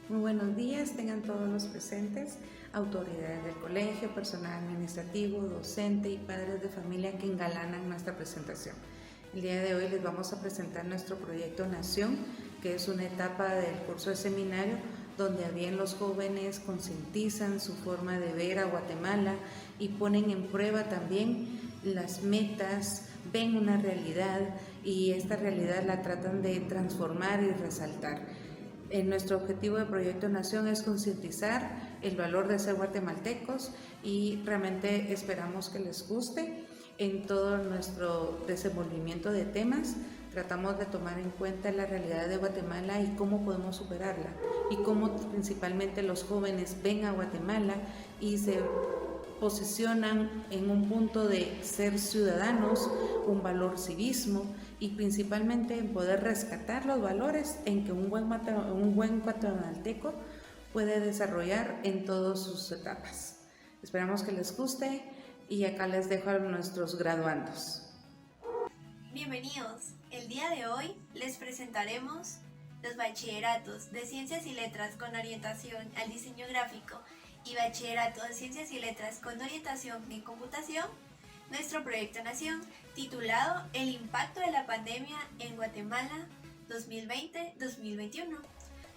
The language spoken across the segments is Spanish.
Muy buenos días, tengan todos los presentes, autoridades del colegio, personal administrativo, docente y padres de familia que engalanan nuestra presentación. El día de hoy les vamos a presentar nuestro proyecto Nación, que es una etapa del curso de seminario donde bien los jóvenes concientizan su forma de ver a Guatemala y ponen en prueba también las metas, ven una realidad y esta realidad la tratan de transformar y resaltar. Nuestro objetivo de Proyecto Nación es concientizar el valor de ser guatemaltecos y realmente esperamos que les guste. En todo nuestro desenvolvimiento de temas tratamos de tomar en cuenta la realidad de Guatemala y cómo podemos superarla y cómo principalmente los jóvenes ven a Guatemala y se posicionan en un punto de ser ciudadanos, un valor civismo y principalmente en poder rescatar los valores en que un buen guatemalteco puede desarrollar en todas sus etapas. Esperamos que les guste y acá les dejo a nuestros graduandos. Bienvenidos. El día de hoy les presentaremos los bachilleratos de Ciencias y Letras con orientación al diseño gráfico y bachillerato de Ciencias y Letras con orientación en computación, nuestro proyecto Nación titulado El impacto de la pandemia en Guatemala 2020-2021,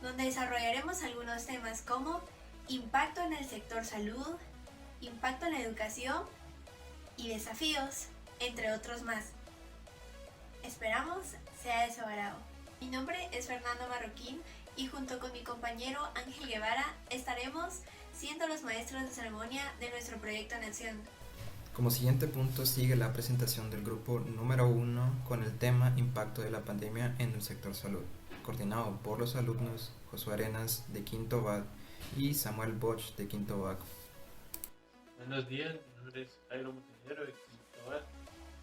donde desarrollaremos algunos temas como impacto en el sector salud, impacto en la educación y desafíos, entre otros más. Esperamos sea de su agrado. Mi nombre es Fernando Marroquín y junto con mi compañero Ángel Guevara estaremos siendo los maestros de ceremonia de nuestro proyecto Nación. Como siguiente punto sigue la presentación del grupo número 1 con el tema Impacto de la pandemia en el sector salud, coordinado por los alumnos Josué Arenas de Quinto BAC y Samuel Bosch de Quinto BAC. Buenos días, mi nombre es Jairo Montenegro de Quinto BAC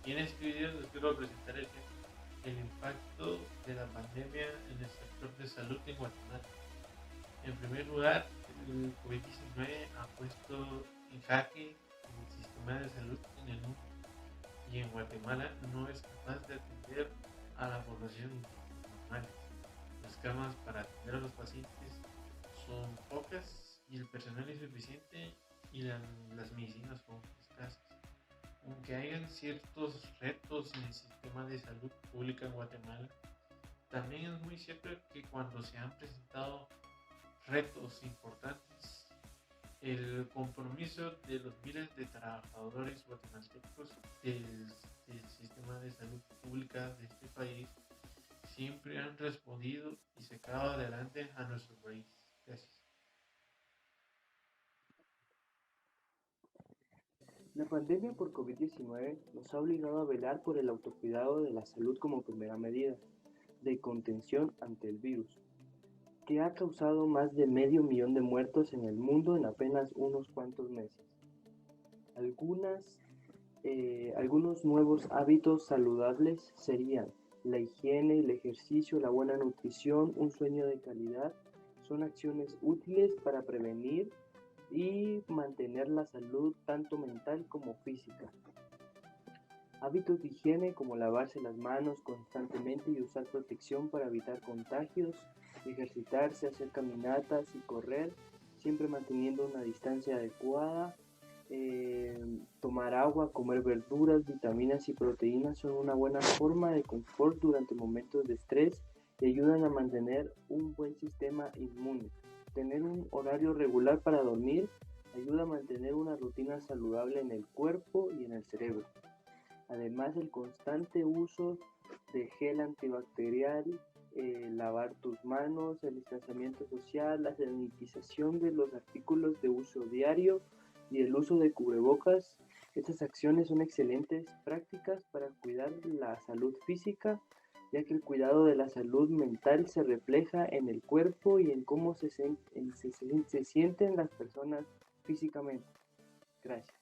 y en este video les quiero presentar el impacto de la pandemia en el sector de salud en Guatemala. En primer lugar, el COVID-19 ha puesto en jaque el sistema de salud en el mundo y en Guatemala no es capaz de atender a la población normal. Las camas para atender a los pacientes son pocas y el personal es insuficiente y las medicinas son escasas. Aunque hayan ciertos retos en el sistema de salud pública en Guatemala, también es muy cierto que cuando se han presentado retos importantes, el compromiso de los miles de trabajadores guatemaltecos del sistema de salud pública de este país siempre han respondido y sacado adelante a nuestro país. Gracias. La pandemia por COVID-19 nos ha obligado a velar por el autocuidado de la salud como primera medida de contención ante el virus, que ha causado más de 500.000 de muertos en el mundo en apenas unos cuantos meses. Algunos nuevos hábitos saludables serían la higiene, el ejercicio, la buena nutrición, un sueño de calidad. Son acciones útiles para prevenir y mantener la salud tanto mental como física. Hábitos de higiene como lavarse las manos constantemente y usar protección para evitar contagios, ejercitarse, hacer caminatas y correr, siempre manteniendo una distancia adecuada. Tomar agua, comer verduras, vitaminas y proteínas son una buena forma de confort durante momentos de estrés y ayudan a mantener un buen sistema inmune. Tener un horario regular para dormir ayuda a mantener una rutina saludable en el cuerpo y en el cerebro. Además, el constante uso de gel antibacterial, lavar tus manos, el distanciamiento social, la sanitización de los artículos de uso diario y el uso de cubrebocas. Estas acciones son excelentes prácticas para cuidar la salud física, ya que el cuidado de la salud mental se refleja en el cuerpo y en cómo se sienten las personas físicamente. Gracias.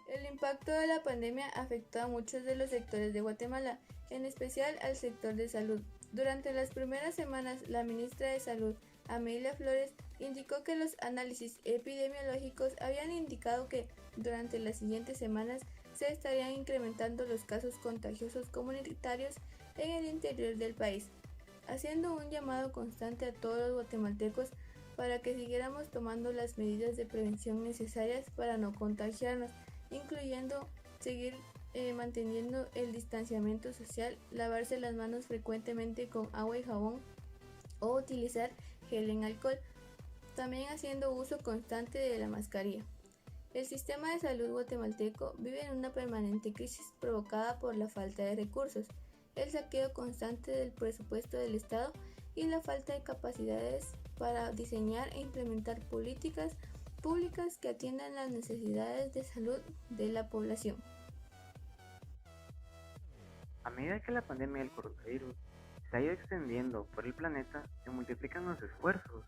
El impacto de la pandemia afectó a muchos de los sectores de Guatemala, en especial al sector de salud. Durante las primeras semanas, la ministra de Salud, Amelia Flores, indicó que los análisis epidemiológicos habían indicado que durante las siguientes semanas se estarían incrementando los casos contagiosos comunitarios en el interior del país, haciendo un llamado constante a todos los guatemaltecos para que siguiéramos tomando las medidas de prevención necesarias para no contagiarnos, incluyendo seguir manteniendo el distanciamiento social, lavarse las manos frecuentemente con agua y jabón o utilizar gel en alcohol, también haciendo uso constante de la mascarilla. El sistema de salud guatemalteco vive en una permanente crisis provocada por la falta de recursos, el saqueo constante del presupuesto del Estado y la falta de capacidades para diseñar e implementar políticas públicas que atiendan las necesidades de salud de la población. A medida que la pandemia del coronavirus se ha ido extendiendo por el planeta, se multiplican los esfuerzos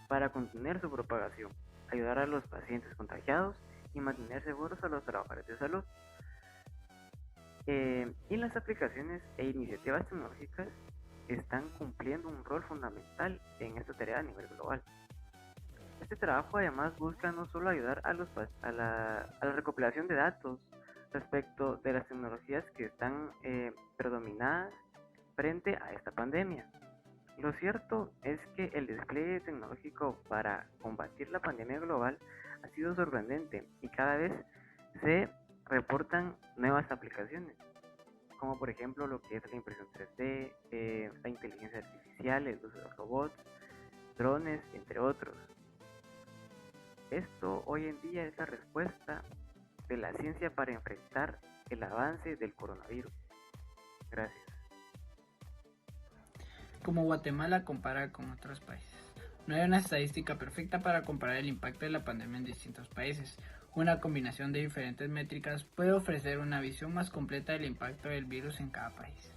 para contener su propagación, ayudar a los pacientes contagiados y mantener seguros a los trabajadores de salud. Y las aplicaciones e iniciativas tecnológicas están cumpliendo un rol fundamental en esta tarea a nivel global. Este trabajo además busca no solo ayudar a la recopilación de datos respecto de las tecnologías que están predominadas frente a esta pandemia. Lo cierto es que el despliegue tecnológico para combatir la pandemia global ha sido sorprendente y cada vez se reportan nuevas aplicaciones, como por ejemplo lo que es la impresión 3D, la inteligencia artificial, el uso de robots, drones, entre otros. Esto hoy en día es la respuesta de la ciencia para enfrentar el avance del coronavirus. Gracias. Como Guatemala compara con otros países. No hay una estadística perfecta para comparar el impacto de la pandemia en distintos países. Una combinación de diferentes métricas puede ofrecer una visión más completa del impacto del virus en cada país.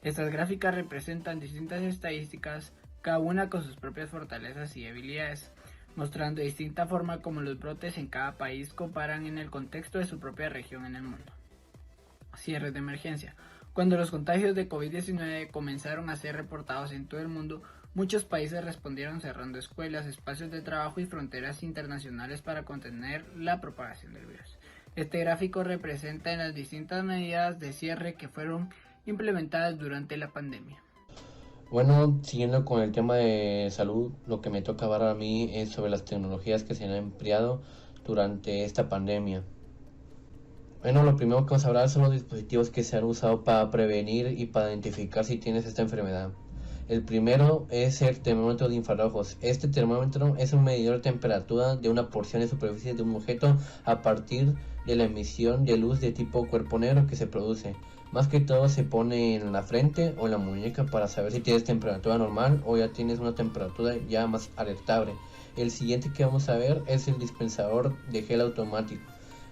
Estas gráficas representan distintas estadísticas, cada una con sus propias fortalezas y debilidades, mostrando de distinta forma cómo los brotes en cada país comparan en el contexto de su propia región en el mundo. Cierres de emergencia. Cuando los contagios de COVID-19 comenzaron a ser reportados en todo el mundo, muchos países respondieron cerrando escuelas, espacios de trabajo y fronteras internacionales para contener la propagación del virus. Este gráfico representa las distintas medidas de cierre que fueron implementadas durante la pandemia. Bueno, siguiendo con el tema de salud, lo que me toca hablar a mí es sobre las tecnologías que se han empleado durante esta pandemia. Bueno, lo primero que vamos a hablar son los dispositivos que se han usado para prevenir y para identificar si tienes esta enfermedad. El primero es el termómetro de infrarrojos. Este termómetro es un medidor de temperatura de una porción de superficie de un objeto a partir de la emisión de luz de tipo cuerpo negro que se produce. Más que todo se pone en la frente o en la muñeca para saber si tienes temperatura normal o ya tienes una temperatura ya más alertable. El siguiente que vamos a ver es el dispensador de gel automático.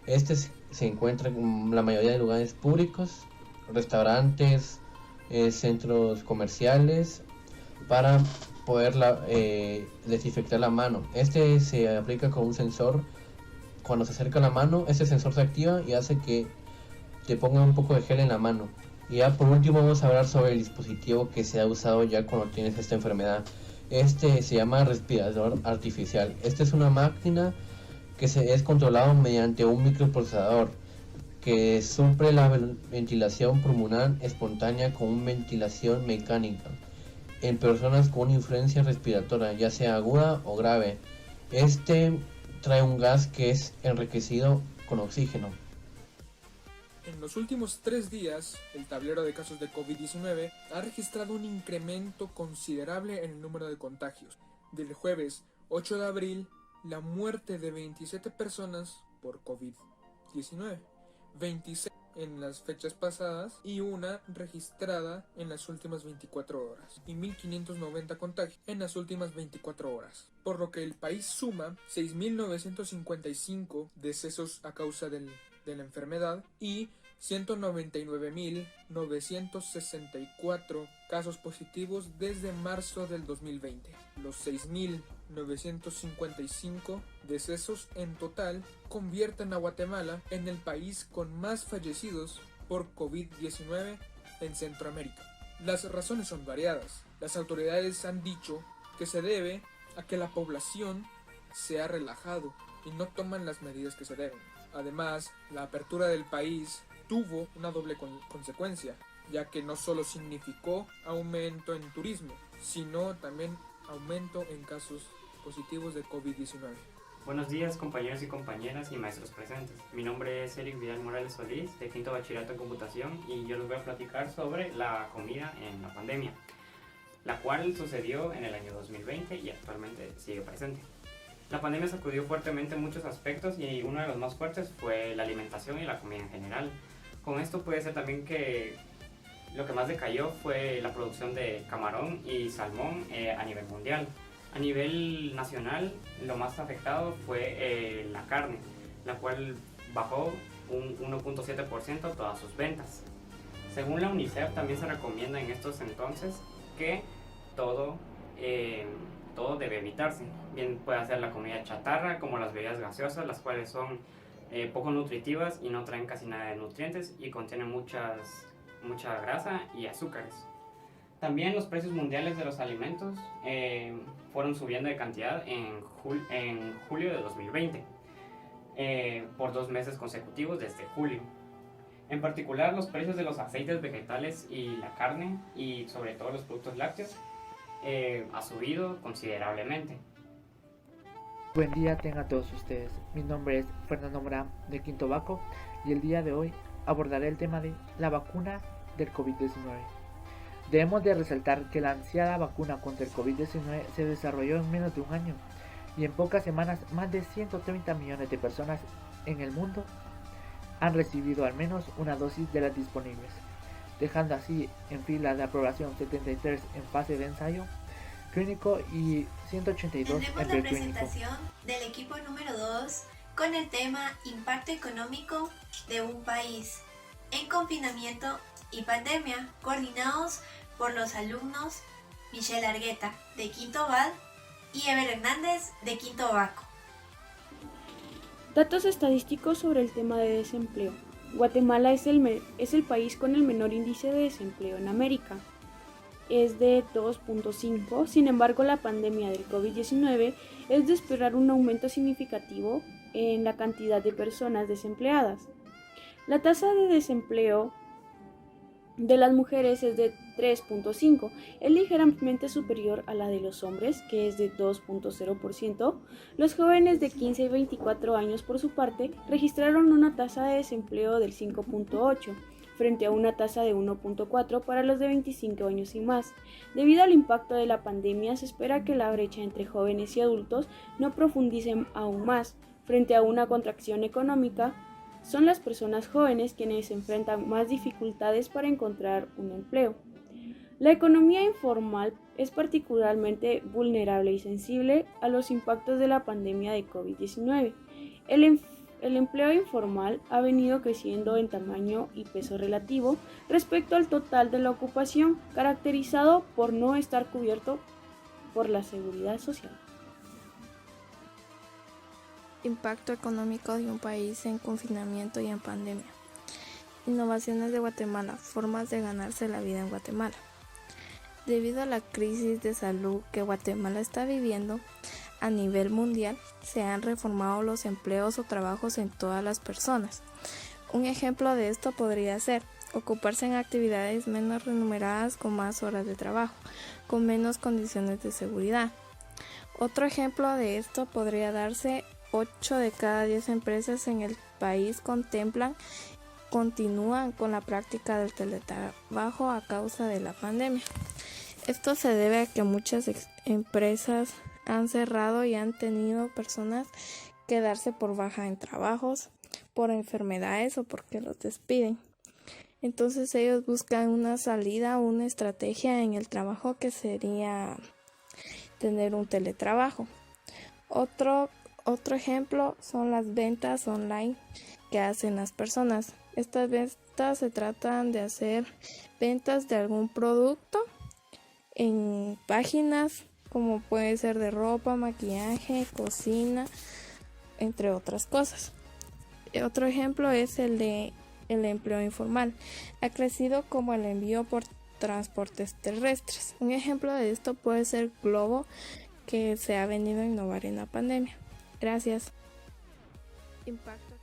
Este se encuentra en la mayoría de lugares públicos, restaurantes, centros comerciales, para poder desinfectar la mano. Este se aplica con un sensor. Cuando se acerca la mano, este sensor se activa y hace que te ponga un poco de gel en la mano. Y ya por último vamos a hablar sobre el dispositivo que se ha usado ya cuando tienes esta enfermedad. Este se llama respirador artificial. Esta es una máquina que es controlado mediante un microprocesador que suple la ventilación pulmonar espontánea con una ventilación mecánica en personas con influencia respiratoria, ya sea aguda o grave. Este trae un gas que es enriquecido con oxígeno. En los últimos 3 días, el tablero de casos de COVID-19 ha registrado un incremento considerable en el número de contagios. Del jueves 8 de abril, la muerte de 27 personas por COVID-19, 26 en las fechas pasadas y una registrada en las últimas 24 horas, y 1.590 contagios en las últimas 24 horas, por lo que el país suma 6.955 decesos a causa de la enfermedad y 199.964 casos positivos desde marzo del 2020. Los 6.955 decesos en total convierten a Guatemala en el país con más fallecidos por COVID-19 en Centroamérica. Las razones son variadas. Las autoridades han dicho que se debe a que la población se ha relajado y no toman las medidas que se deben. Además, la apertura del país tuvo una doble consecuencia, ya que no solo significó aumento en turismo, sino también aumento en casos positivos de COVID-19. Buenos días, compañeros y compañeras y maestros presentes. Mi nombre es Eric Vidal Morales Solís, de quinto bachillerato en computación, y yo les voy a platicar sobre la comida en la pandemia, la cual sucedió en el año 2020 y actualmente sigue presente. La pandemia sacudió fuertemente muchos aspectos y uno de los más fuertes fue la alimentación y la comida en general. Con esto puede ser también que lo que más decayó fue la producción de camarón y salmón a nivel mundial. A nivel nacional, lo más afectado fue la carne, la cual bajó un 1.7% todas sus ventas. Según la UNICEF, también se recomienda en estos entonces que todo debe evitarse. Bien puede ser la comida chatarra, como las bebidas gaseosas, las cuales son poco nutritivas y no traen casi nada de nutrientes y contienen mucha grasa y azúcares. También los precios mundiales de los alimentos fueron subiendo de cantidad en julio de 2020 por 2 meses consecutivos desde julio. En particular, los precios de los aceites vegetales y la carne, y sobre todo los productos lácteos, ha subido considerablemente. Buen día tengan todos ustedes. Mi nombre es Fernando Morán de Quinto Baco y el día de hoy abordaré el tema de la vacuna del COVID-19. Debemos de resaltar que la ansiada vacuna contra el COVID-19 se desarrolló en menos de un año y en pocas semanas más de 130 millones de personas en el mundo han recibido al menos una dosis de las disponibles, dejando así en fila de aprobación 73 en fase de ensayo clínico y 182 en Tendremos la preclínico. presentación del equipo número 2 con el tema Impacto económico de un país en confinamiento y pandemia, coordinados por los alumnos Michelle Argueta de Quinto Bad y Ever Hernández de Quinto Baco. Datos estadísticos sobre el tema de desempleo. Guatemala es el país con el menor índice de desempleo en América. Es de 2.5, sin embargo la pandemia del COVID-19 es de esperar un aumento significativo en la cantidad de personas desempleadas. La tasa de desempleo de las mujeres es de 3.5, es ligeramente superior a la de los hombres, que es de 2.0%. Los jóvenes de 15 y 24 años, por su parte, registraron una tasa de desempleo del 5.8, frente a una tasa de 1.4 para los de 25 años y más. Debido al impacto de la pandemia, se espera que la brecha entre jóvenes y adultos no profundice aún más. Frente a una contracción económica, son las personas jóvenes quienes enfrentan más dificultades para encontrar un empleo. La economía informal es particularmente vulnerable y sensible a los impactos de la pandemia de COVID-19. El empleo informal ha venido creciendo en tamaño y peso relativo respecto al total de la ocupación, caracterizado por no estar cubierto por la seguridad social. Impacto económico de un país en confinamiento y en pandemia. Innovaciones de Guatemala, formas de ganarse la vida en Guatemala. Debido a la crisis de salud que Guatemala está viviendo a nivel mundial, se han reformado los empleos o trabajos en todas las personas. Un ejemplo de esto podría ser ocuparse en actividades menos remuneradas con más horas de trabajo, con menos condiciones de seguridad. Otro ejemplo de esto podría darse: 8 de cada 10 empresas en el país continúan con la práctica del teletrabajo a causa de la pandemia. Esto se debe a que muchas empresas han cerrado y han tenido personas que darse por baja en trabajos, por enfermedades o porque los despiden. Entonces ellos buscan una salida, una estrategia en el trabajo, que sería tener un teletrabajo. Otro ejemplo son las ventas online que hacen las personas. Estas ventas se tratan de hacer ventas de algún producto en páginas como puede ser de ropa, maquillaje, cocina, entre otras cosas. Otro ejemplo es el de el empleo informal. Ha crecido como el envío por transportes terrestres. Un ejemplo de esto puede ser Globo, que se ha venido a innovar en la pandemia. Gracias. Impacto.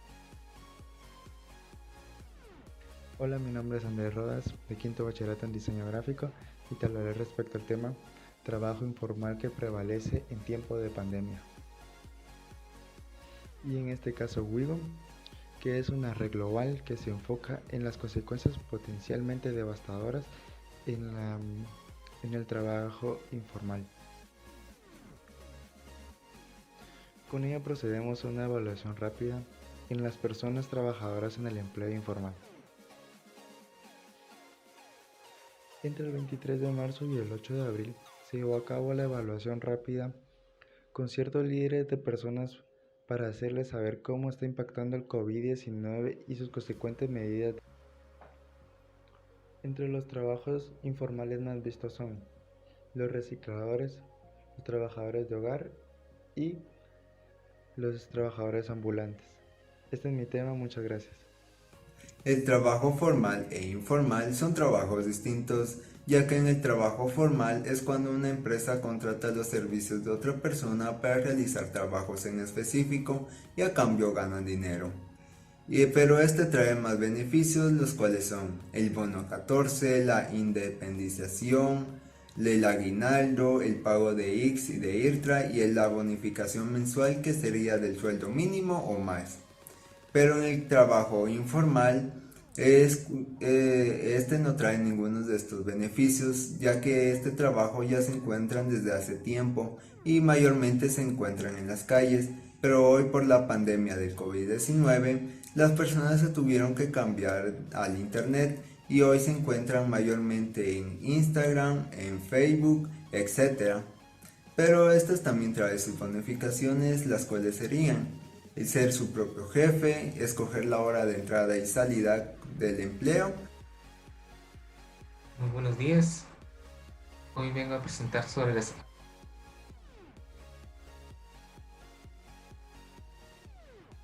Hola, mi nombre es Andrés Rodas, de quinto bachillerato en diseño gráfico, y te hablaré respecto al tema trabajo informal que prevalece en tiempo de pandemia. Y en este caso WIGO, que es una red global que se enfoca en las consecuencias potencialmente devastadoras en el trabajo informal. Con ella procedemos a una evaluación rápida en las personas trabajadoras en el empleo informal. Entre el 23 de marzo y el 8 de abril se llevó a cabo la evaluación rápida con ciertos líderes de personas para hacerles saber cómo está impactando el COVID-19 y sus consecuentes medidas. Entre los trabajos informales más vistos son los recicladores, los trabajadores de hogar y los trabajadores ambulantes. Este es mi tema, muchas gracias. El trabajo formal e informal son trabajos distintos, ya que en el trabajo formal es cuando una empresa contrata los servicios de otra persona para realizar trabajos en específico y a cambio ganan dinero. Pero este trae más beneficios, los cuales son el bono 14, la independización, el aguinaldo, el pago de IX y de IRTRA y la bonificación mensual que sería del sueldo mínimo o más. Pero en el trabajo informal este no trae ninguno de estos beneficios, ya que este trabajo ya se encuentran desde hace tiempo y mayormente se encuentran en las calles, pero hoy por la pandemia del COVID-19 las personas se tuvieron que cambiar al internet y hoy se encuentran mayormente en Instagram, en Facebook, etc. Pero estas también traen sus bonificaciones, las cuales serían el ser su propio jefe, escoger la hora de entrada y salida del empleo. Muy buenos días. Hoy vengo a presentar sobre las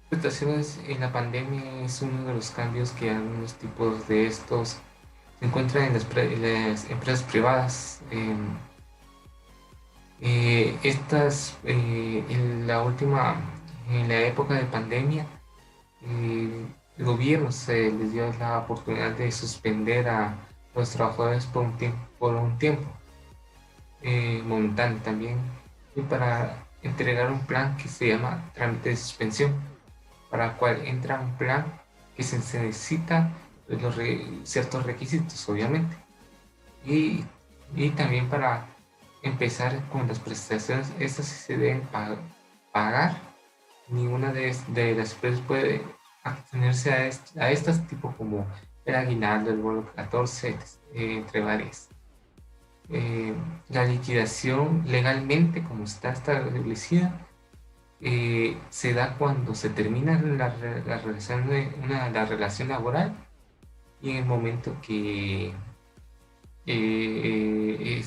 situaciones en la pandemia. Es uno de los cambios que algunos tipos de estos se encuentran en las empresas privadas. En la época de pandemia, el gobierno se les dio la oportunidad de suspender a los trabajadores por un tiempo momentáneo también, y para entregar un plan que se llama trámite de suspensión, para el cual entra un plan que se necesita ciertos requisitos, obviamente, y también para empezar con las prestaciones. Estas sí se deben pagar. Ninguna de las empresas puede abstenerse a estas, tipo como el aguinaldo, el bono 14, entre varias. La liquidación legalmente, como está establecida, se da cuando se termina la relación laboral y en el momento que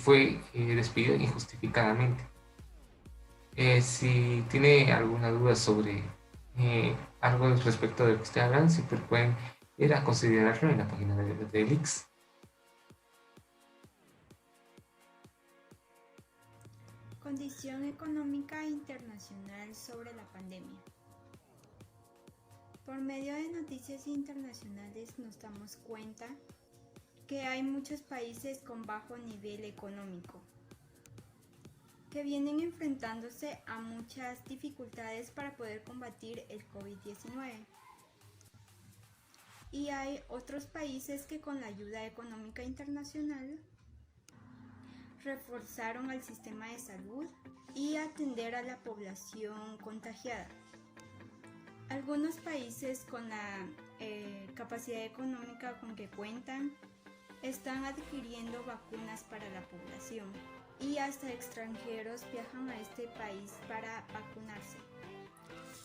fue despedido injustificadamente. Si tiene alguna duda sobre algo respecto de lo que estoy hablando, siempre pueden ir a considerarlo en la página de IX. Condición económica internacional sobre la pandemia. Por medio de noticias internacionales nos damos cuenta que hay muchos países con bajo nivel económico que vienen enfrentándose a muchas dificultades para poder combatir el COVID-19. Y hay otros países que con la ayuda económica internacional reforzaron el sistema de salud y atender a la población contagiada. Algunos países con la capacidad económica con que cuentan están adquiriendo vacunas para la población y hasta extranjeros viajan a este país para vacunarse,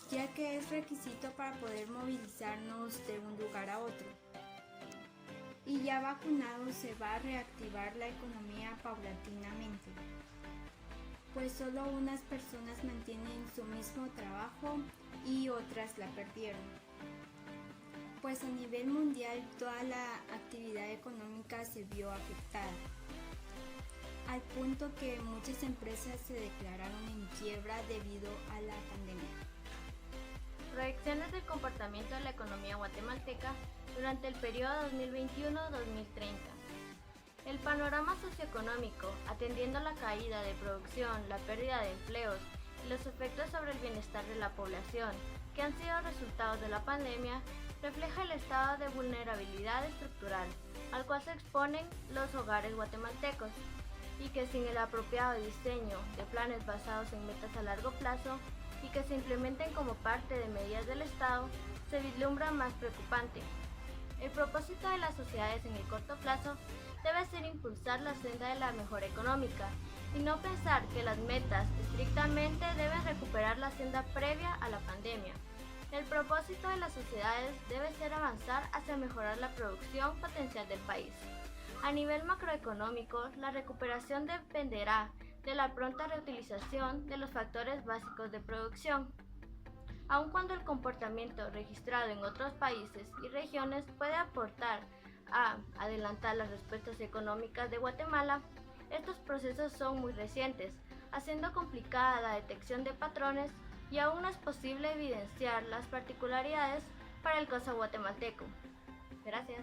ya que es requisito para poder movilizarnos de un lugar a otro. Y ya vacunados se va a reactivar la economía paulatinamente, pues solo unas personas mantienen su mismo trabajo y otras la perdieron. Pues a nivel mundial toda la actividad económica se vio afectada, al punto que muchas empresas se declararon en quiebra debido a la pandemia. Proyecciones del comportamiento de la economía guatemalteca durante el periodo 2021-2030. El panorama socioeconómico, atendiendo a la caída de producción, la pérdida de empleos y los efectos sobre el bienestar de la población, que han sido resultados de la pandemia, refleja el estado de vulnerabilidad estructural al cual se exponen los hogares guatemaltecos, y que sin el apropiado diseño de planes basados en metas a largo plazo y que se implementen como parte de medidas del Estado, se vislumbra más preocupante. El propósito de las sociedades en el corto plazo debe ser impulsar la senda de la mejora económica y no pensar que las metas estrictamente deben recuperar la senda previa a la pandemia. El propósito de las sociedades debe ser avanzar hacia mejorar la producción potencial del país. A nivel macroeconómico, la recuperación dependerá de la pronta reutilización de los factores básicos de producción. Aun cuando el comportamiento registrado en otros países y regiones puede aportar a adelantar las respuestas económicas de Guatemala, estos procesos son muy recientes, haciendo complicada la detección de patrones y aún no es posible evidenciar las particularidades para el caso guatemalteco. Gracias.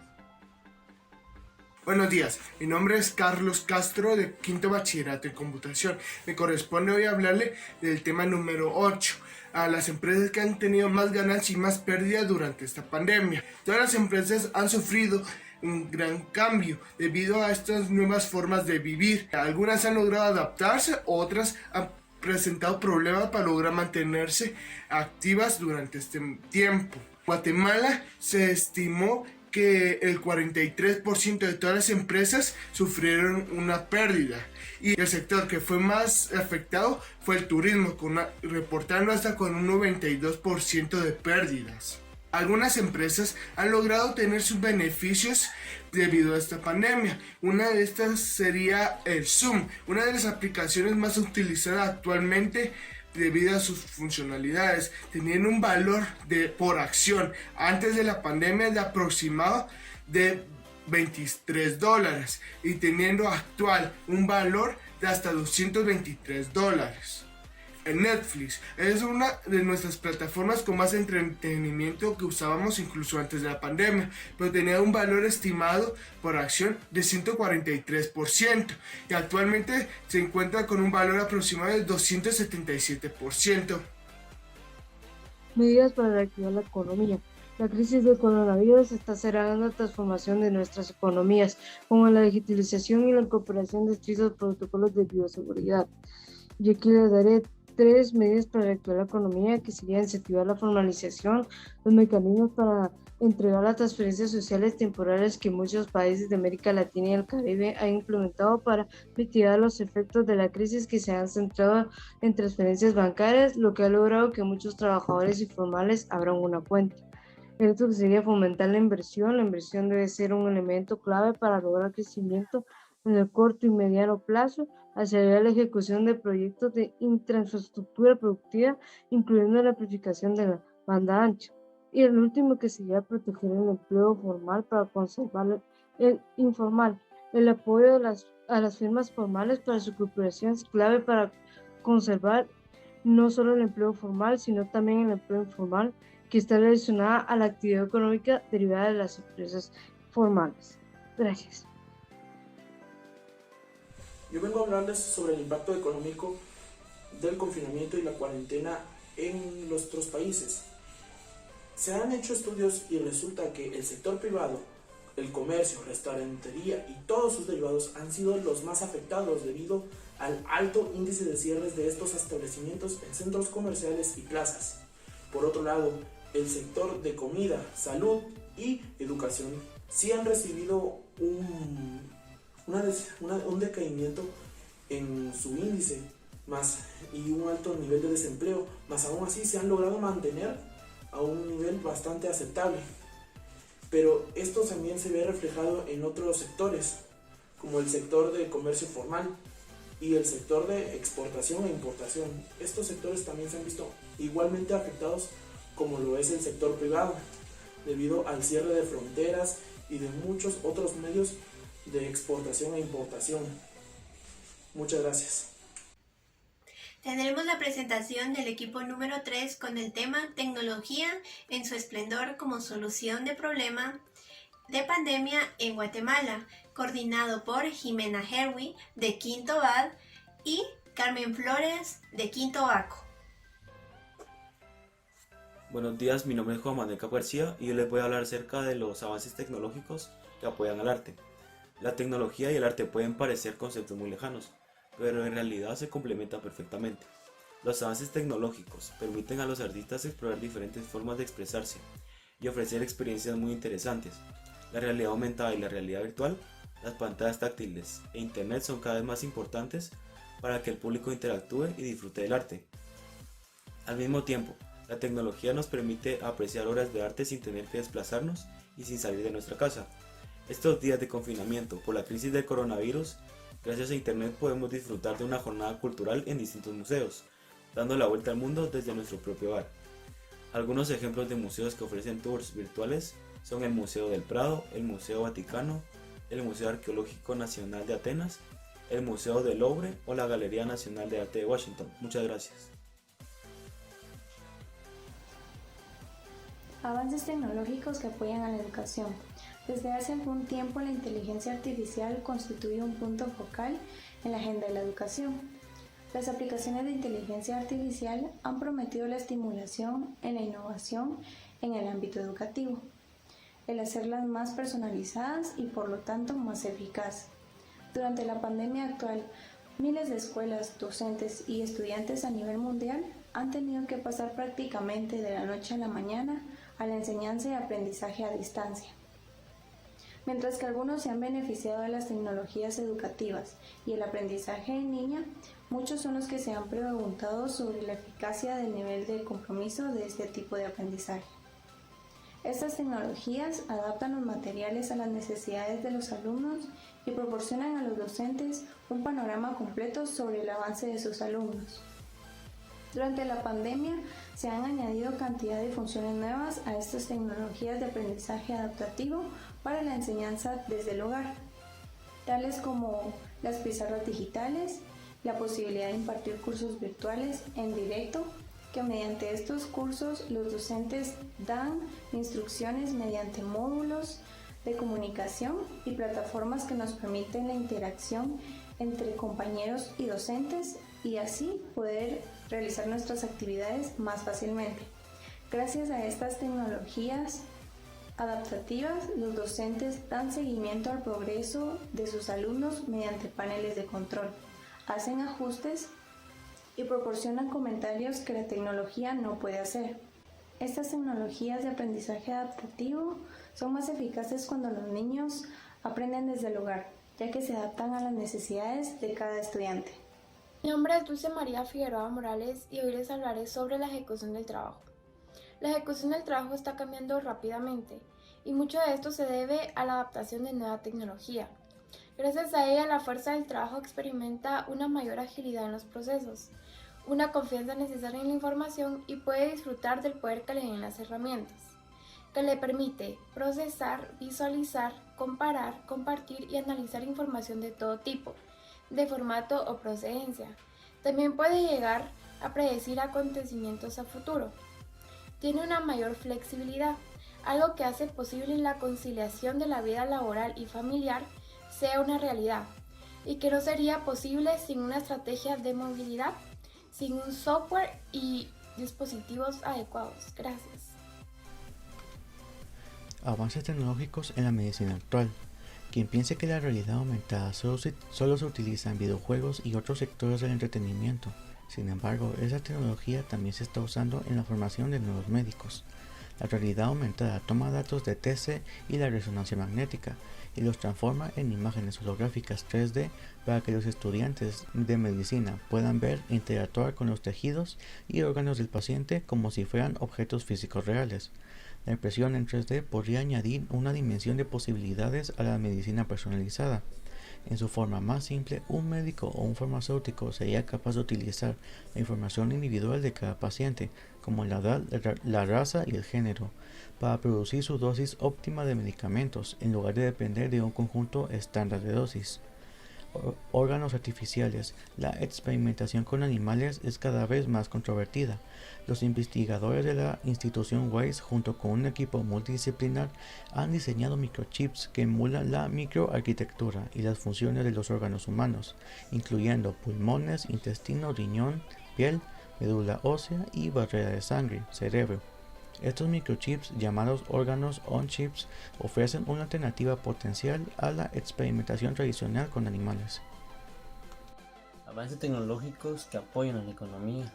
Buenos días, mi nombre es Carlos Castro de Quinto Bachillerato en Computación. Me corresponde hoy hablarle del tema número 8, a las empresas que han tenido más ganancias y más pérdidas durante esta pandemia. Todas las empresas han sufrido un gran cambio debido a estas nuevas formas de vivir. Algunas han logrado adaptarse, otras han presentado problemas para lograr mantenerse activas durante este tiempo. Guatemala se estimó que el 43% de todas las empresas sufrieron una pérdida, y el sector que fue más afectado fue el turismo, reportando hasta con un 92% de pérdidas. Algunas empresas han logrado tener sus beneficios debido a esta pandemia. Una de estas sería el Zoom, una de las aplicaciones más utilizadas actualmente debido a sus funcionalidades, teniendo un valor por acción antes de la pandemia de aproximado de $23 y teniendo actual un valor de hasta $223. En Netflix es una de nuestras plataformas con más entretenimiento que usábamos incluso antes de la pandemia, pero tenía un valor estimado por acción de 143% y actualmente se encuentra con un valor aproximado de 277%. Medidas para reactivar la economía. La crisis del coronavirus está acelerando la transformación de nuestras economías, como la digitalización y la incorporación de estrictos protocolos de bioseguridad. Y aquí les daré 3 medidas para reactivar la economía, que serían incentivar la formalización, los mecanismos para entregar las transferencias sociales temporales que muchos países de América Latina y el Caribe han implementado para mitigar los efectos de la crisis, que se han centrado en transferencias bancarias, lo que ha logrado que muchos trabajadores informales abran una cuenta. Esto que sería fomentar la inversión debe ser un elemento clave para lograr crecimiento en el corto y mediano plazo, acelerar la ejecución de proyectos de infraestructura productiva, incluyendo la amplificación de la banda ancha. Y el último, que sería proteger el empleo formal para conservar el informal. El apoyo a las firmas formales para su recuperación es clave para conservar no solo el empleo formal, sino también el empleo informal, que está relacionada a la actividad económica derivada de las empresas formales. Gracias. Yo vengo a hablarles sobre el impacto económico del confinamiento y la cuarentena en nuestros países. Se han hecho estudios y resulta que el sector privado, el comercio, restaurantería y todos sus derivados han sido los más afectados debido al alto índice de cierres de estos establecimientos en centros comerciales y plazas. Por otro lado, el sector de comida, salud y educación sí han recibido un decaimiento en su índice y un alto nivel de desempleo, mas aún así se han logrado mantener a un nivel bastante aceptable. Pero esto también se ve reflejado en otros sectores, como el sector de comercio formal y el sector de exportación e importación. Estos sectores también se han visto igualmente afectados como lo es el sector privado, debido al cierre de fronteras y de muchos otros medios de exportación e importación. Muchas gracias. Tendremos la presentación del equipo número 3 con el tema Tecnología en su esplendor como solución de problema de pandemia en Guatemala, coordinado por Jimena Herwi de Quinto Bad y Carmen Flores de Quinto Baco. Buenos días, mi nombre es Juan Manuel García y yo les voy a hablar acerca de los avances tecnológicos que apoyan al arte. La tecnología y el arte pueden parecer conceptos muy lejanos, pero en realidad se complementan perfectamente. Los avances tecnológicos permiten a los artistas explorar diferentes formas de expresarse y ofrecer experiencias muy interesantes. La realidad aumentada y la realidad virtual, las pantallas táctiles e internet son cada vez más importantes para que el público interactúe y disfrute del arte. Al mismo tiempo, la tecnología nos permite apreciar obras de arte sin tener que desplazarnos y sin salir de nuestra casa. Estos días de confinamiento por la crisis del coronavirus, gracias a internet podemos disfrutar de una jornada cultural en distintos museos, dando la vuelta al mundo desde nuestro propio hogar. Algunos ejemplos de museos que ofrecen tours virtuales son el Museo del Prado, el Museo Vaticano, el Museo Arqueológico Nacional de Atenas, el Museo del Louvre o la Galería Nacional de Arte de Washington. Muchas gracias. Avances tecnológicos que apoyan a la educación. Desde hace algún tiempo la inteligencia artificial constituye un punto focal en la agenda de la educación. Las aplicaciones de inteligencia artificial han prometido la estimulación en la innovación en el ámbito educativo, el hacerlas más personalizadas y por lo tanto más eficaces. Durante la pandemia actual, miles de escuelas, docentes y estudiantes a nivel mundial han tenido que pasar prácticamente de la noche a la mañana a la enseñanza y aprendizaje a distancia. Mientras que algunos se han beneficiado de las tecnologías educativas y el aprendizaje en línea, muchos son los que se han preguntado sobre la eficacia del nivel de compromiso de este tipo de aprendizaje. Estas tecnologías adaptan los materiales a las necesidades de los alumnos y proporcionan a los docentes un panorama completo sobre el avance de sus alumnos. Durante la pandemia se han añadido cantidad de funciones nuevas a estas tecnologías de aprendizaje adaptativo para la enseñanza desde el hogar, tales como las pizarras digitales, la posibilidad de impartir cursos virtuales en directo, que mediante estos cursos los docentes dan instrucciones mediante módulos de comunicación y plataformas que nos permiten la interacción entre compañeros y docentes y así poder realizar nuestras actividades más fácilmente. Gracias a estas tecnologías adaptativas, los docentes dan seguimiento al progreso de sus alumnos mediante paneles de control, hacen ajustes y proporcionan comentarios que la tecnología no puede hacer. Estas tecnologías de aprendizaje adaptativo son más eficaces cuando los niños aprenden desde el hogar, ya que se adaptan a las necesidades de cada estudiante. Mi nombre es Dulce María Figueroa Morales y hoy les hablaré sobre la ejecución del trabajo. La ejecución del trabajo está cambiando rápidamente y mucho de esto se debe a la adaptación de nueva tecnología. Gracias a ella, la fuerza del trabajo experimenta una mayor agilidad en los procesos, una confianza necesaria en la información y puede disfrutar del poder que le den las herramientas, que le permite procesar, visualizar, comparar, compartir y analizar información de todo tipo, de formato o procedencia. También puede llegar a predecir acontecimientos a futuro. Tiene una mayor flexibilidad, algo que hace posible la conciliación de la vida laboral y familiar sea una realidad, y que no sería posible sin una estrategia de movilidad, sin un software y dispositivos adecuados. Gracias. Avances tecnológicos en la medicina actual. Quien piense que la realidad aumentada solo se utiliza en videojuegos y otros sectores del entretenimiento. Sin embargo, esa tecnología también se está usando en la formación de nuevos médicos. La realidad aumentada toma datos de TC y la resonancia magnética y los transforma en imágenes holográficas 3D para que los estudiantes de medicina puedan ver e interactuar con los tejidos y órganos del paciente como si fueran objetos físicos reales. La impresión en 3D podría añadir una dimensión de posibilidades a la medicina personalizada. En su forma más simple, un médico o un farmacéutico sería capaz de utilizar la información individual de cada paciente, como la edad, la raza y el género, para producir su dosis óptima de medicamentos, en lugar de depender de un conjunto estándar de dosis. órganos artificiales. La experimentación con animales es cada vez más controvertida. Los investigadores de la institución Weiss, junto con un equipo multidisciplinar, han diseñado microchips que emulan la microarquitectura y las funciones de los órganos humanos, incluyendo pulmones, intestino, riñón, piel, médula ósea y barrera de sangre, cerebro. Estos microchips, llamados órganos on-chips, ofrecen una alternativa potencial a la experimentación tradicional con animales. Avances tecnológicos que apoyan a la economía.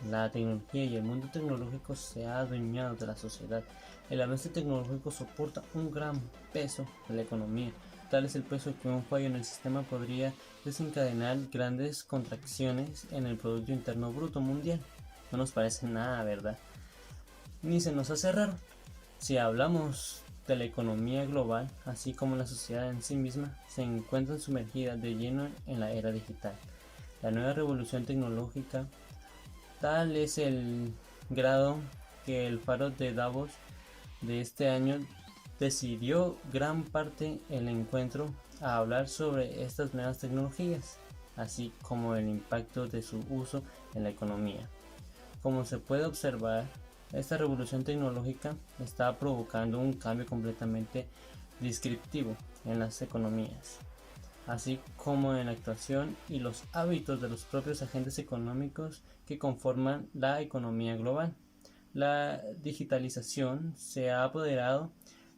La tecnología y el mundo tecnológico se ha adueñado de la sociedad. El avance tecnológico soporta un gran peso de la economía. Tal es el peso que un fallo en el sistema podría desencadenar grandes contracciones en el Producto Interno Bruto mundial. No nos parece nada, ¿verdad? Ni se nos hace raro. Si hablamos de la economía global, así como la sociedad en sí misma, se encuentran sumergidas de lleno en la era digital. La nueva revolución tecnológica, tal es el grado que el Faro de Davos de este año decidió gran parte el encuentro a hablar sobre estas nuevas tecnologías, así como el impacto de su uso en la economía. Como se puede observar, esta revolución tecnológica está provocando un cambio completamente descriptivo en las economías, así como en la actuación y los hábitos de los propios agentes económicos que conforman la economía global. La digitalización se ha apoderado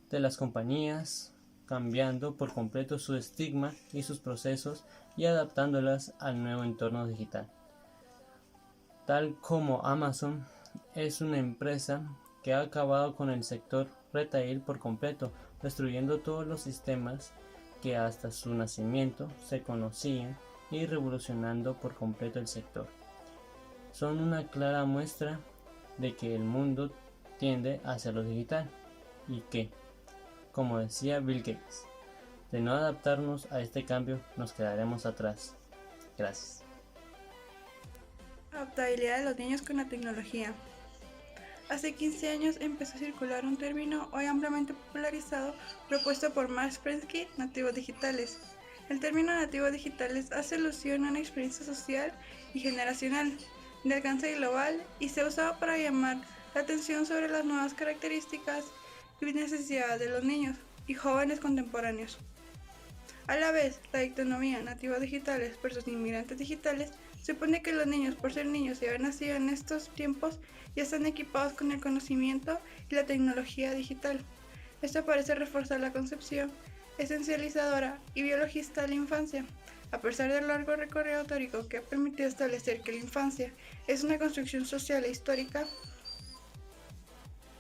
de las compañías, cambiando por completo su estigma y sus procesos y adaptándolas al nuevo entorno digital. Tal como Amazon es una empresa que ha acabado con el sector retail por completo, destruyendo todos los sistemas que hasta su nacimiento se conocían y revolucionando por completo el sector. Son una clara muestra de que el mundo tiende hacia lo digital y que, como decía Bill Gates, de no adaptarnos a este cambio nos quedaremos atrás. Gracias. Adaptabilidad de los niños con la tecnología. Hace 15 años empezó a circular un término hoy ampliamente popularizado propuesto por Max Prensky, nativos digitales. El término nativos digitales hace alusión a una experiencia social y generacional de alcance global y se ha usado para llamar la atención sobre las nuevas características y necesidades de los niños y jóvenes contemporáneos. A la vez, la dicotomía nativos digitales versus inmigrantes digitales supone que los niños, por ser niños y haber nacido en estos tiempos, ya están equipados con el conocimiento y la tecnología digital. Esto parece reforzar la concepción esencializadora y biologista de la infancia, a pesar del largo recorrido teórico que ha permitido establecer que la infancia es una construcción social e histórica.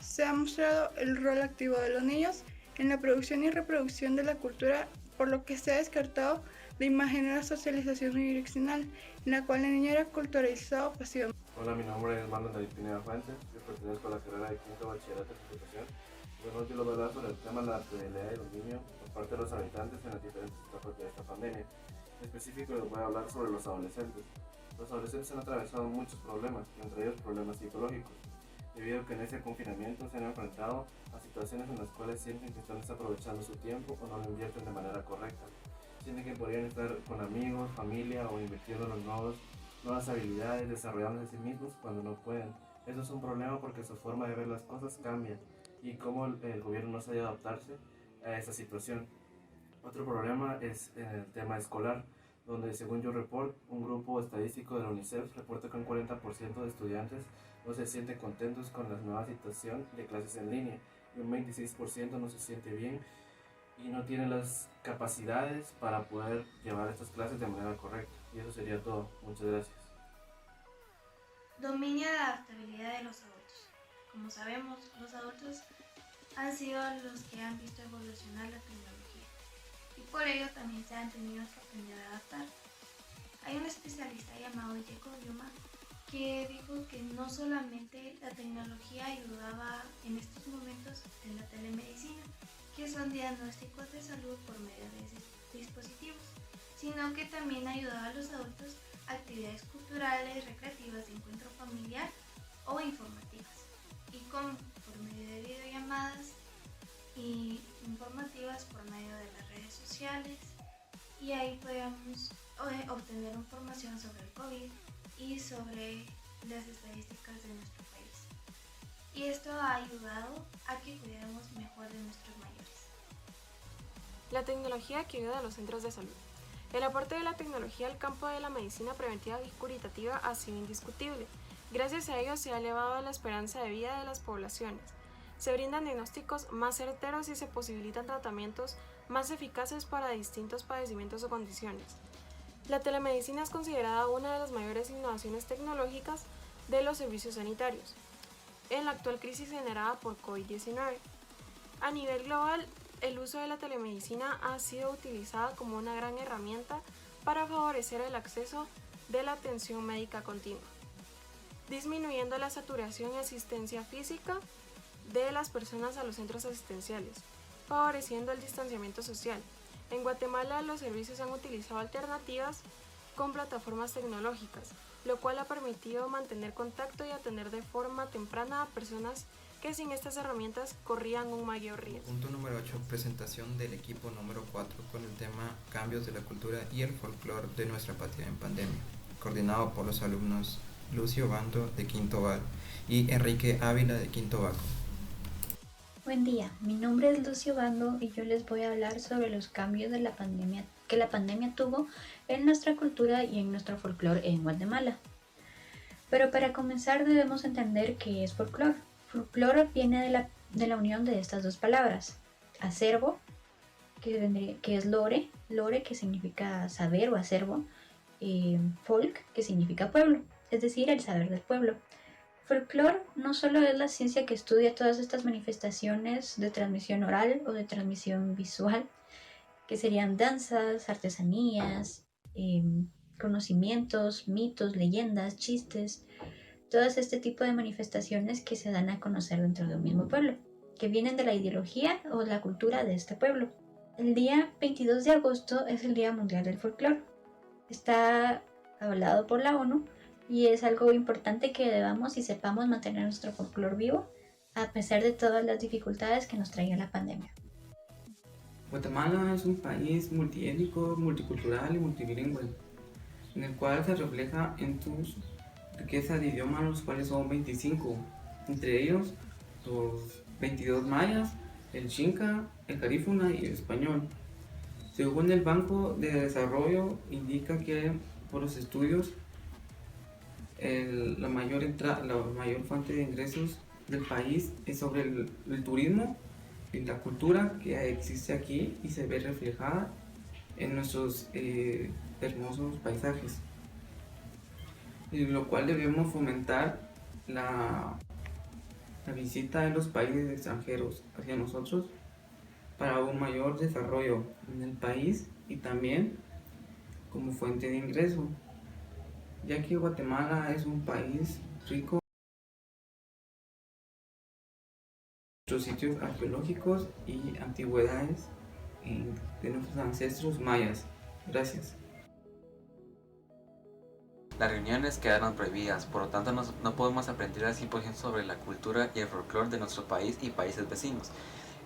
Se ha mostrado el rol activo de los niños en la producción y reproducción de la cultura, por lo que se ha descartado la imagen de la socialización unidireccional, en la cual el niño era culturalizado pasivamente. Hola, mi nombre es Marlon David Pineda Fuentes, yo pertenezco a la carrera de quinto bachillerato en computación. Bueno, yo les voy a hablar sobre el tema de la adaptabilidad de los niños por parte de los habitantes en las diferentes etapas de esta pandemia. En específico les voy a hablar sobre los adolescentes. Los adolescentes han atravesado muchos problemas, entre ellos problemas psicológicos, debido a que en ese confinamiento se han enfrentado a situaciones en las cuales sienten que están desaprovechando su tiempo o no lo invierten de manera correcta. Sienten que podrían estar con amigos, familia o invirtiendo en nuevas habilidades, desarrollándose a sí mismos cuando no pueden. Eso es un problema porque su forma de ver las cosas cambia y cómo el gobierno no sabe adaptarse a esa situación. Otro problema es el tema escolar, donde según YouReport, un grupo estadístico de la UNICEF reporta que un 40% de estudiantes no se sienten contentos con la nueva situación de clases en línea y un 26% no se siente bien y no tiene las capacidades para poder llevar estas clases de manera correcta. Y eso sería todo. Muchas gracias. Dominio de la adaptabilidad de los adultos. Como sabemos, los adultos han sido los que han visto evolucionar la tecnología y por ello también se han tenido que aprender a adaptar. Hay un especialista llamado Jacob Newman que dijo que no solamente la tecnología ayudaba en estos momentos en la telemedicina, que son diagnósticos de salud por medio de dispositivos, sino que también ayudaba a los adultos a actividades culturales, recreativas, de encuentro familiar o informativas, y por medio de videollamadas y informativas por medio de las redes sociales y ahí podíamos obtener información sobre el COVID y sobre las estadísticas de nuestro país. Y esto ha ayudado a que cuidemos mejor de nuestros mayores. La tecnología que ayuda a los centros de salud. El aporte de la tecnología al campo de la medicina preventiva y curativa ha sido indiscutible. Gracias a ello se ha elevado la esperanza de vida de las poblaciones. Se brindan diagnósticos más certeros y se posibilitan tratamientos más eficaces para distintos padecimientos o condiciones. La telemedicina es considerada una de las mayores innovaciones tecnológicas de los servicios sanitarios en la actual crisis generada por COVID-19. A nivel global, el uso de la telemedicina ha sido utilizada como una gran herramienta para favorecer el acceso de la atención médica continua, disminuyendo la saturación y asistencia física de las personas a los centros asistenciales, favoreciendo el distanciamiento social. En Guatemala, los servicios han utilizado alternativas con plataformas tecnológicas, lo cual ha permitido mantener contacto y atender de forma temprana a personas que sin estas herramientas corrían un mayor riesgo. Punto número 8. Presentación del equipo número 4 con el tema Cambios de la cultura y el folclore de nuestra patria en pandemia, coordinado por los alumnos Lucio Bando de Quinto Val y Enrique Ávila de Quinto Baco. Buen día, mi nombre es Lucio Bando y yo les voy a hablar sobre los cambios de la pandemia que la pandemia tuvo en nuestra cultura y en nuestro folclore en Guatemala. Pero para comenzar debemos entender qué es folclore. Folclore viene de la unión de estas dos palabras, acervo, que es lore que significa saber o acervo, folk, que significa pueblo, es decir, el saber del pueblo. Folclore no solo es la ciencia que estudia todas estas manifestaciones de transmisión oral o de transmisión visual, que serían danzas, artesanías, conocimientos, mitos, leyendas, chistes, todas este tipo de manifestaciones que se dan a conocer dentro de un mismo pueblo, que vienen de la ideología o la cultura de este pueblo. El día 22 de agosto es el Día Mundial del Folclore. Está avalado por la ONU y es algo importante que debamos y sepamos mantener nuestro folclore vivo a pesar de todas las dificultades que nos traiga la pandemia. Guatemala es un país multiétnico, multicultural y multilingüe, en el cual se refleja en su riqueza de idiomas, los cuales son 25, entre ellos los 22 mayas, el xinca, el garífuna y el español. Según el Banco de Desarrollo, indica que por los estudios la mayor fuente de ingresos del país es sobre el turismo y la cultura que existe aquí y se ve reflejada en nuestros hermosos paisajes, y lo cual debemos fomentar la visita de los países extranjeros hacia nosotros para un mayor desarrollo en el país y también como fuente de ingreso, ya que Guatemala es un país rico en nuestros sitios arqueológicos y antigüedades de nuestros ancestros mayas. Gracias. Las reuniones quedaron prohibidas, por lo tanto no podemos aprender al 100% sobre la cultura y el folclore de nuestro país y países vecinos.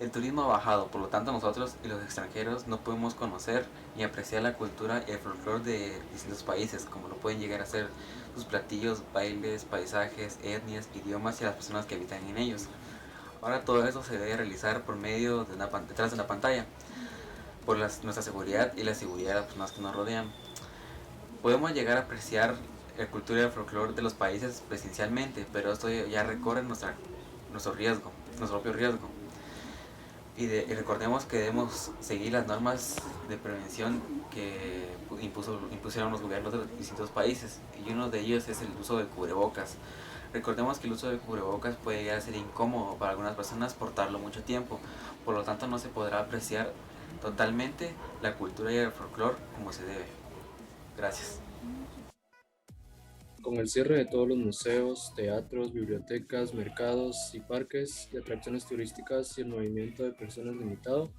El turismo ha bajado, por lo tanto nosotros y los extranjeros no podemos conocer ni apreciar la cultura y el folclore de distintos países, como lo pueden llegar a ser sus platillos, bailes, paisajes, etnias, idiomas y las personas que habitan en ellos. Ahora todo eso se debe realizar por medio de detrás de una pantalla, por nuestra seguridad y la seguridad de las personas que nos rodean. Podemos llegar a apreciar la cultura y el folclore de los países presencialmente, pero esto ya recorre nuestro propio riesgo. Y recordemos que debemos seguir las normas de prevención que impusieron los gobiernos de los distintos países, y uno de ellos es el uso de cubrebocas. Recordemos que el uso de cubrebocas puede llegar a ser incómodo para algunas personas portarlo mucho tiempo, por lo tanto no se podrá apreciar totalmente la cultura y el folclore como se debe. Gracias. Con el cierre de todos los museos, teatros, bibliotecas, mercados y parques y atracciones turísticas y el movimiento de personas limitado,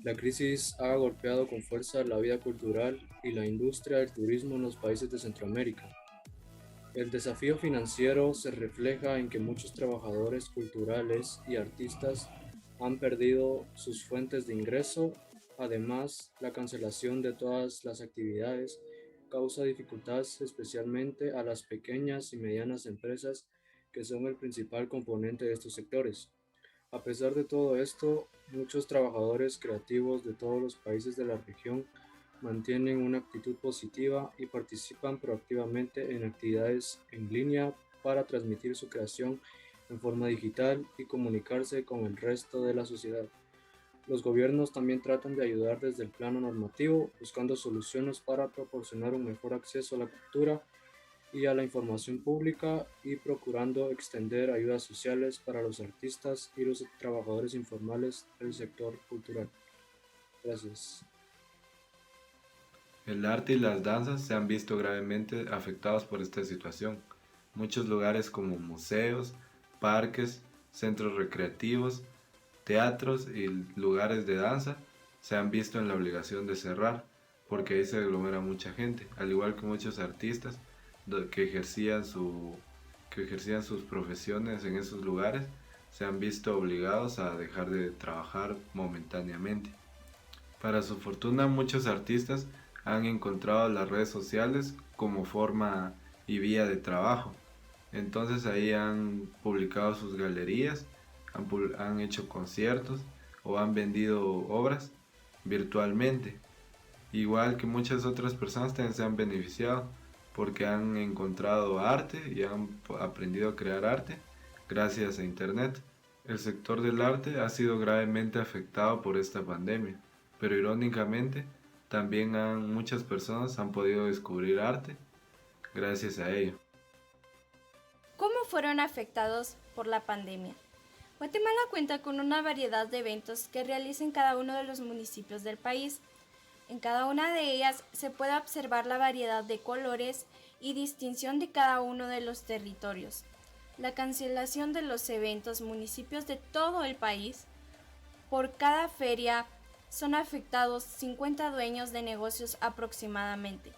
la crisis ha golpeado con fuerza la vida cultural y la industria del turismo en los países de Centroamérica. El desafío financiero se refleja en que muchos trabajadores culturales y artistas han perdido sus fuentes de ingreso Además, la cancelación de todas las actividades causa dificultades especialmente a las pequeñas y medianas empresas que son el principal componente de estos sectores. A pesar de todo esto, muchos trabajadores creativos de todos los países de la región mantienen una actitud positiva y participan proactivamente en actividades en línea para transmitir su creación en forma digital y comunicarse con el resto de la sociedad. Los gobiernos también tratan de ayudar desde el plano normativo, buscando soluciones para proporcionar un mejor acceso a la cultura y a la información pública y procurando extender ayudas sociales para los artistas y los trabajadores informales del sector cultural. Gracias. El arte y las danzas se han visto gravemente afectados por esta situación. Muchos lugares como museos, parques, centros recreativos, teatros y lugares de danza se han visto en la obligación de cerrar porque ahí se aglomera mucha gente, al igual que muchos artistas que ejercían sus profesiones en esos lugares se han visto obligados a dejar de trabajar momentáneamente. Para su fortuna, muchos artistas han encontrado las redes sociales como forma y vía de trabajo. Entonces ahí han publicado sus galerías, han hecho conciertos o han vendido obras virtualmente. Igual que muchas otras personas también se han beneficiado porque han encontrado arte y han aprendido a crear arte gracias a Internet. El sector del arte ha sido gravemente afectado por esta pandemia, pero irónicamente también muchas personas han podido descubrir arte gracias a ello. ¿Cómo fueron afectados por la pandemia? Guatemala cuenta con una variedad de eventos que realiza en cada uno de los municipios del país. En cada una de ellas se puede observar la variedad de colores y distinción de cada uno de los territorios. La cancelación de los eventos municipios de todo el país. Por cada feria son afectados 50 dueños de negocios aproximadamente,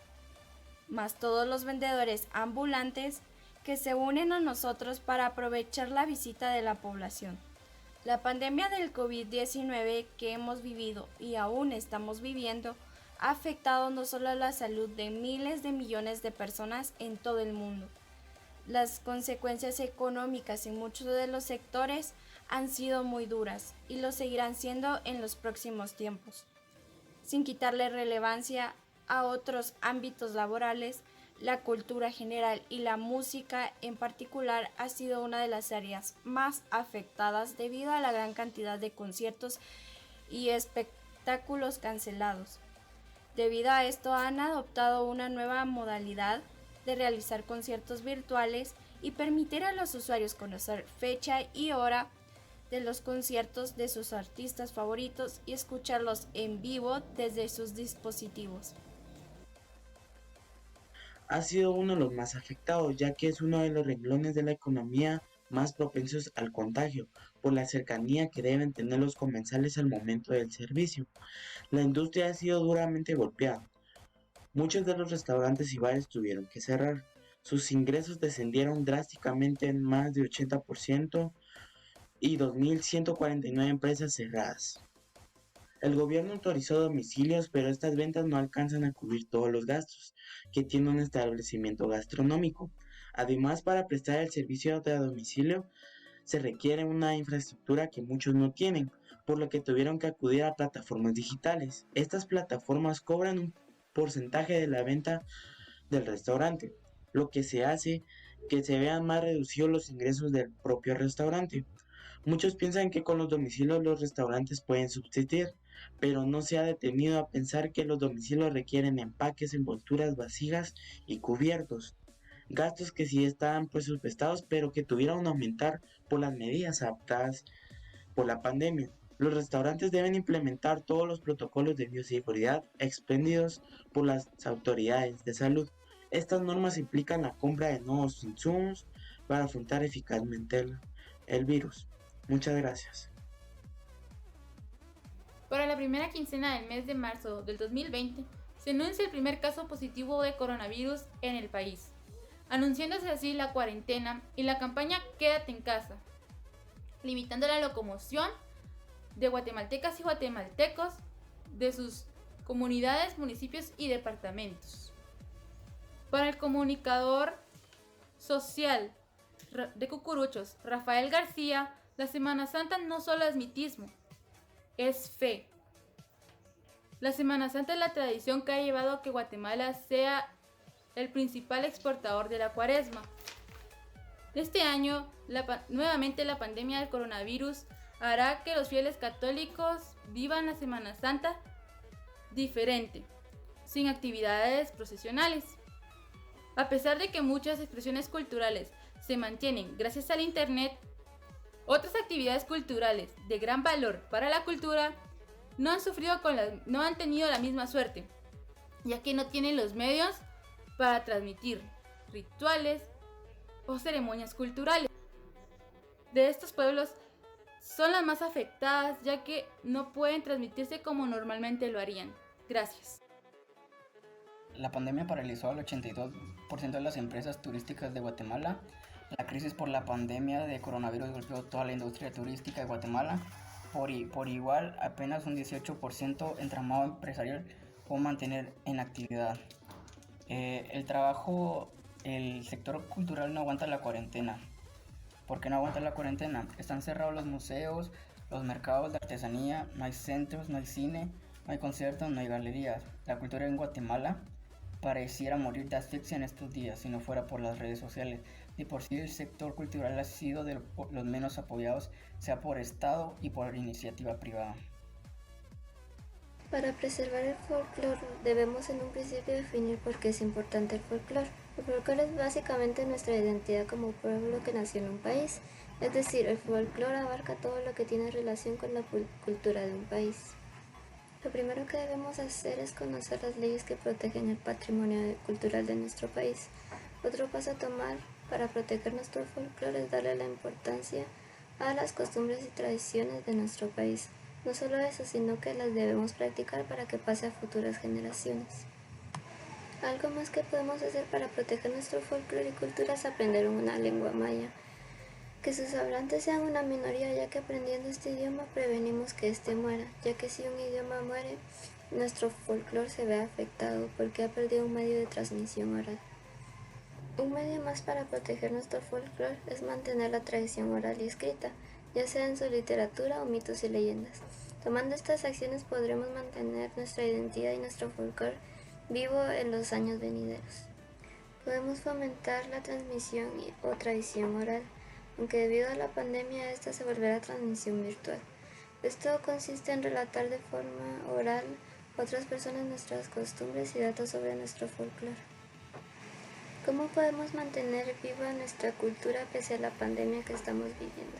más todos los vendedores ambulantes que se unen a nosotros para aprovechar la visita de la población. La pandemia del COVID-19 que hemos vivido y aún estamos viviendo ha afectado no solo a la salud de miles de millones de personas en todo el mundo. Las consecuencias económicas en muchos de los sectores han sido muy duras y lo seguirán siendo en los próximos tiempos. Sin quitarle relevancia a otros ámbitos laborales, la cultura general y la música en particular ha sido una de las áreas más afectadas debido a la gran cantidad de conciertos y espectáculos cancelados. Debido a esto han adoptado una nueva modalidad de realizar conciertos virtuales y permitir a los usuarios conocer fecha y hora de los conciertos de sus artistas favoritos y escucharlos en vivo desde sus dispositivos. Ha sido uno de los más afectados, ya que es uno de los renglones de la economía más propensos al contagio, por la cercanía que deben tener los comensales al momento del servicio. La industria ha sido duramente golpeada. Muchos de los restaurantes y bares tuvieron que cerrar. Sus ingresos descendieron drásticamente en más de 80% y 2.149 empresas cerradas. El gobierno autorizó domicilios, pero estas ventas no alcanzan a cubrir todos los gastos que tiene un establecimiento gastronómico. Además, para prestar el servicio de domicilio se requiere una infraestructura que muchos no tienen, por lo que tuvieron que acudir a plataformas digitales. Estas plataformas cobran un porcentaje de la venta del restaurante, lo que se hace que se vean más reducidos los ingresos del propio restaurante. Muchos piensan que con los domicilios los restaurantes pueden subsistir, pero no se ha detenido a pensar que los domicilios requieren empaques, envolturas, vasijas y cubiertos. Gastos que sí estaban presupuestados, pero que tuvieron que aumentar por las medidas adoptadas por la pandemia. Los restaurantes deben implementar todos los protocolos de bioseguridad expendidos por las autoridades de salud. Estas normas implican la compra de nuevos insumos para afrontar eficazmente el virus. Muchas gracias. Para la primera quincena del mes de marzo del 2020, se anuncia el primer caso positivo de coronavirus en el país, anunciándose así la cuarentena y la campaña Quédate en casa, limitando la locomoción de guatemaltecas y guatemaltecos de sus comunidades, municipios y departamentos. Para el comunicador social de Cucuruchos, Rafael García, la Semana Santa no solo es mitismo, es fe. La Semana Santa es la tradición que ha llevado a que Guatemala sea el principal exportador de la Cuaresma. Este año, nuevamente la pandemia del coronavirus hará que los fieles católicos vivan la Semana Santa diferente, sin actividades procesionales. A pesar de que muchas expresiones culturales se mantienen gracias al Internet, otras actividades culturales de gran valor para la cultura no han tenido la misma suerte, ya que no tienen los medios para transmitir rituales o ceremonias culturales. De estos pueblos son las más afectadas, ya que no pueden transmitirse como normalmente lo harían. Gracias. La pandemia paralizó al 82% de las empresas turísticas de Guatemala. La crisis por la pandemia de coronavirus golpeó toda la industria turística de Guatemala. Por igual, apenas un 18% entramado empresarial pudo mantener en actividad. El sector cultural no aguanta la cuarentena. ¿Por qué no aguanta la cuarentena? Están cerrados los museos, los mercados de artesanía, no hay centros, no hay cine, no hay conciertos, no hay galerías. La cultura en Guatemala pareciera morir de asfixia en estos días si no fuera por las redes sociales. De por sí el sector cultural ha sido de los menos apoyados, sea por Estado y por iniciativa privada. Para preservar el folclore debemos en un principio definir por qué es importante el folclore. El folclore es básicamente nuestra identidad como pueblo que nació en un país, es decir, el folclore abarca todo lo que tiene relación con la cultura de un país. Lo primero que debemos hacer es conocer las leyes que protegen el patrimonio cultural de nuestro país. Otro paso a tomar para proteger nuestro folclore es darle la importancia a las costumbres y tradiciones de nuestro país. No solo eso, sino que las debemos practicar para que pase a futuras generaciones. Algo más que podemos hacer para proteger nuestro folclore y cultura es aprender una lengua maya. Que sus hablantes sean una minoría, ya que aprendiendo este idioma prevenimos que éste muera, ya que si un idioma muere, nuestro folclore se ve afectado porque ha perdido un medio de transmisión oral. Un medio más para proteger nuestro folclore es mantener la tradición oral y escrita, ya sea en su literatura o mitos y leyendas. Tomando estas acciones podremos mantener nuestra identidad y nuestro folclore vivo en los años venideros. Podemos fomentar la transmisión o tradición oral, aunque debido a la pandemia esta se volverá transmisión virtual. Esto consiste en relatar de forma oral a otras personas nuestras costumbres y datos sobre nuestro folclore. ¿Cómo podemos mantener viva nuestra cultura pese a la pandemia que estamos viviendo?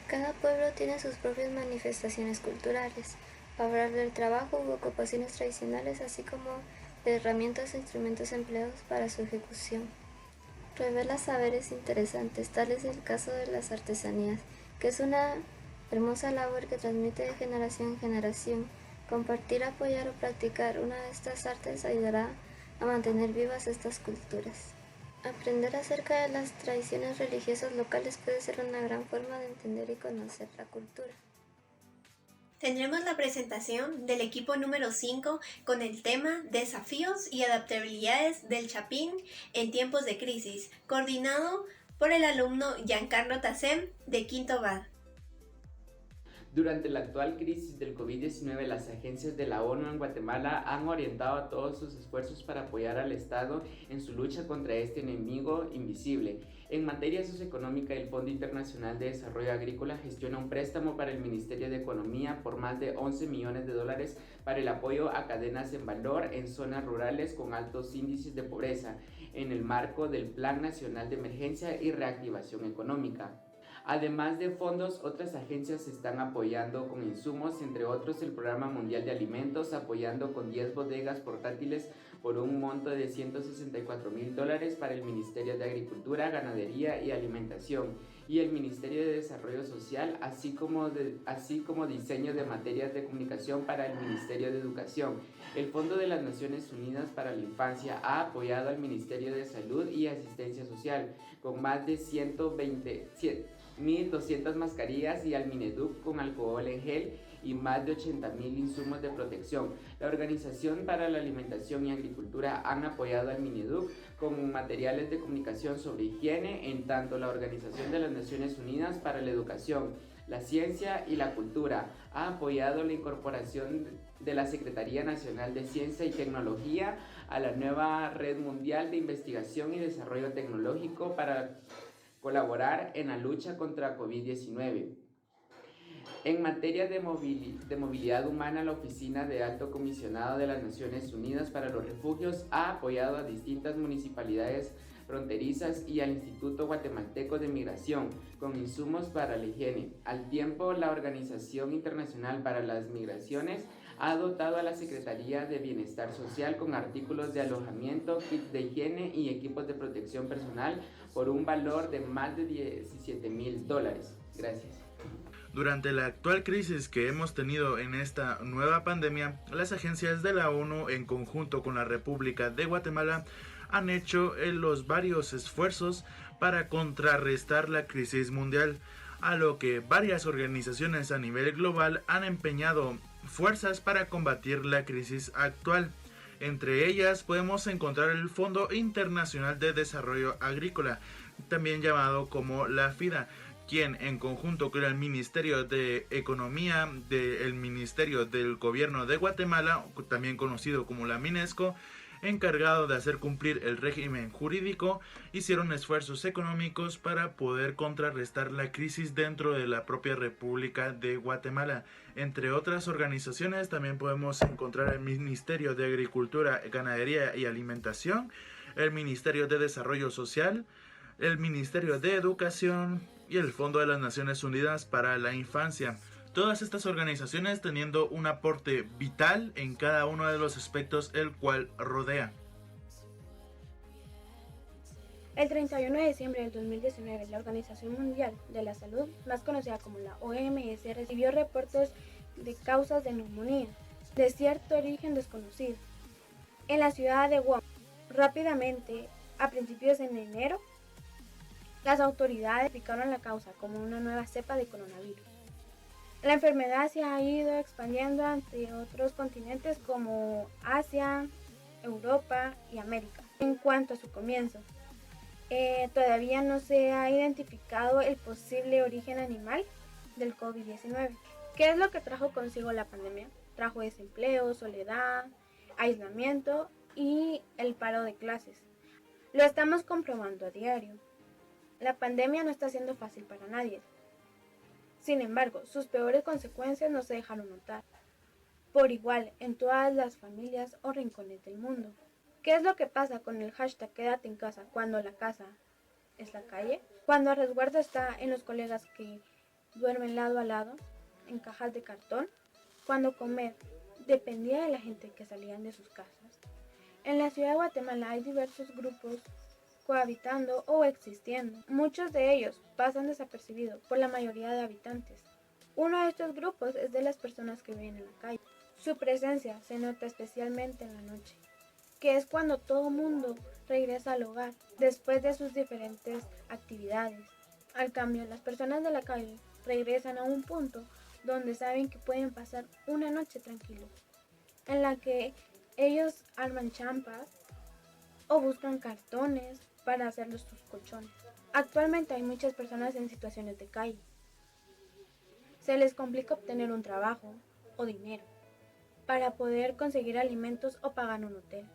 Cada pueblo tiene sus propias manifestaciones culturales, hablar del trabajo u ocupaciones tradicionales, así como de herramientas e instrumentos empleados para su ejecución. Revela saberes interesantes, tal es el caso de las artesanías, que es una hermosa labor que transmite de generación en generación. Compartir, apoyar o practicar una de estas artes ayudará a mantener vivas estas culturas. Aprender acerca de las tradiciones religiosas locales puede ser una gran forma de entender y conocer la cultura. Tendremos la presentación del equipo número 5 con el tema Desafíos y adaptabilidades del Chapín en tiempos de crisis, coordinado por el alumno Giancarlo Tassem de Quinto BAD. Durante la actual crisis del COVID-19, las agencias de la ONU en Guatemala han orientado todos sus esfuerzos para apoyar al Estado en su lucha contra este enemigo invisible. En materia socioeconómica, el Fondo Internacional de Desarrollo Agrícola gestiona un préstamo para el Ministerio de Economía por más de 11 millones de dólares para el apoyo a cadenas en valor en zonas rurales con altos índices de pobreza, en el marco del Plan Nacional de Emergencia y Reactivación Económica. Además de fondos, otras agencias están apoyando con insumos, entre otros el Programa Mundial de Alimentos, apoyando con 10 bodegas portátiles por un monto de $164,000 para el Ministerio de Agricultura, Ganadería y Alimentación y el Ministerio de Desarrollo Social, así como diseño de materias de comunicación para el Ministerio de Educación. El Fondo de las Naciones Unidas para la Infancia ha apoyado al Ministerio de Salud y Asistencia Social con más de 1.200 mascarillas y al Mineduc con alcohol en gel y más de 80.000 insumos de protección. La Organización para la Alimentación y Agricultura han apoyado al Mineduc con materiales de comunicación sobre higiene, en tanto la Organización de las Naciones Unidas para la Educación, la Ciencia y la Cultura ha apoyado la incorporación de la Secretaría Nacional de Ciencia y Tecnología a la nueva Red Mundial de Investigación y Desarrollo Tecnológico para colaborar en la lucha contra COVID-19. En materia de movilidad humana, la Oficina de Alto Comisionado de las Naciones Unidas para los Refugios ha apoyado a distintas municipalidades fronterizas y al Instituto Guatemalteco de Migración con insumos para la higiene. Al tiempo, la Organización Internacional para las Migraciones ha dotado a la Secretaría de Bienestar Social con artículos de alojamiento, kits de higiene y equipos de protección personal por un valor de más de $17,000. Gracias. Durante la actual crisis que hemos tenido en esta nueva pandemia, las agencias de la ONU en conjunto con la República de Guatemala han hecho los varios esfuerzos para contrarrestar la crisis mundial, a lo que varias organizaciones a nivel global han empeñado fuerzas para combatir la crisis actual. Entre ellas podemos encontrar el Fondo Internacional de Desarrollo Agrícola, también llamado como la FIDA, quien en conjunto con el Ministerio de Economía del Ministerio del Gobierno de Guatemala, también conocido como la MINESCO, encargado de hacer cumplir el régimen jurídico, hicieron esfuerzos económicos para poder contrarrestar la crisis dentro de la propia República de Guatemala. Entre otras organizaciones también podemos encontrar el Ministerio de Agricultura, Ganadería y Alimentación, el Ministerio de Desarrollo Social, el Ministerio de Educación y el Fondo de las Naciones Unidas para la Infancia. Todas estas organizaciones teniendo un aporte vital en cada uno de los aspectos el cual rodea. El 31 de diciembre del 2019, la Organización Mundial de la Salud, más conocida como la OMS, recibió reportes de causas de neumonía de cierto origen desconocido en la ciudad de Wuhan. Rápidamente, a principios de enero, las autoridades explicaron la causa como una nueva cepa de coronavirus. La enfermedad se ha ido expandiendo ante otros continentes como Asia, Europa y América. En cuanto a su comienzo, todavía no se ha identificado el posible origen animal del COVID-19. ¿Qué es lo que trajo consigo la pandemia? Trajo desempleo, soledad, aislamiento y el paro de clases. Lo estamos comprobando a diario. La pandemia no está siendo fácil para nadie. Sin embargo, sus peores consecuencias no se dejaron notar, por igual en todas las familias o rincones del mundo. ¿Qué es lo que pasa con el hashtag quédate en casa cuando la casa es la calle? Cuando el resguardo está en los colegas que duermen lado a lado, en cajas de cartón, cuando comer dependía de la gente que salían de sus casas. En la ciudad de Guatemala hay diversos grupos cohabitando o existiendo. Muchos de ellos pasan desapercibidos por la mayoría de habitantes. Uno de estos grupos es de las personas que viven en la calle. Su presencia se nota especialmente en la noche, que es cuando todo mundo regresa al hogar después de sus diferentes actividades. Al cambio, las personas de la calle regresan a un punto donde saben que pueden pasar una noche tranquilos, en la que ellos arman champas o buscan cartones para hacerlos sus colchones. Actualmente hay muchas personas en situaciones de calle. Se les complica obtener un trabajo o dinero para poder conseguir alimentos o pagar un hotel.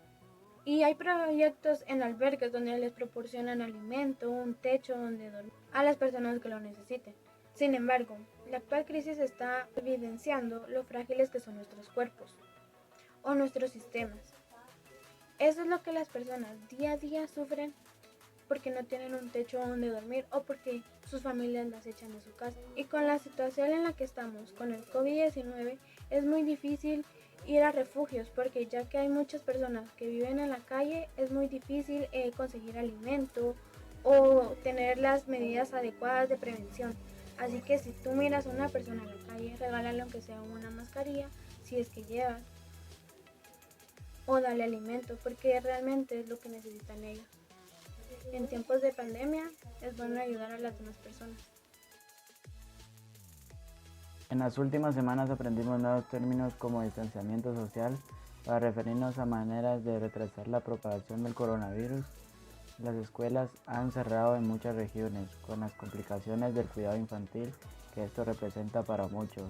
Y hay proyectos en albergues donde les proporcionan alimento, un techo donde dormir a las personas que lo necesiten. Sin embargo, la actual crisis está evidenciando lo frágiles que son nuestros cuerpos o nuestros sistemas. Eso es lo que las personas día a día sufren porque no tienen un techo donde dormir o porque sus familias las echan de su casa. Y con la situación en la que estamos con el COVID-19 es muy difícil ir a refugios porque ya que hay muchas personas que viven en la calle es muy difícil conseguir alimento o tener las medidas adecuadas de prevención. Así que si tú miras a una persona en la calle, regálale aunque sea una mascarilla si es que llevas, o dale alimento porque realmente es lo que necesitan ellos. En tiempos de pandemia es bueno ayudar a las demás personas. En las últimas semanas aprendimos nuevos términos como distanciamiento social para referirnos a maneras de retrasar la propagación del coronavirus. Las escuelas han cerrado en muchas regiones, con las complicaciones del cuidado infantil que esto representa para muchos,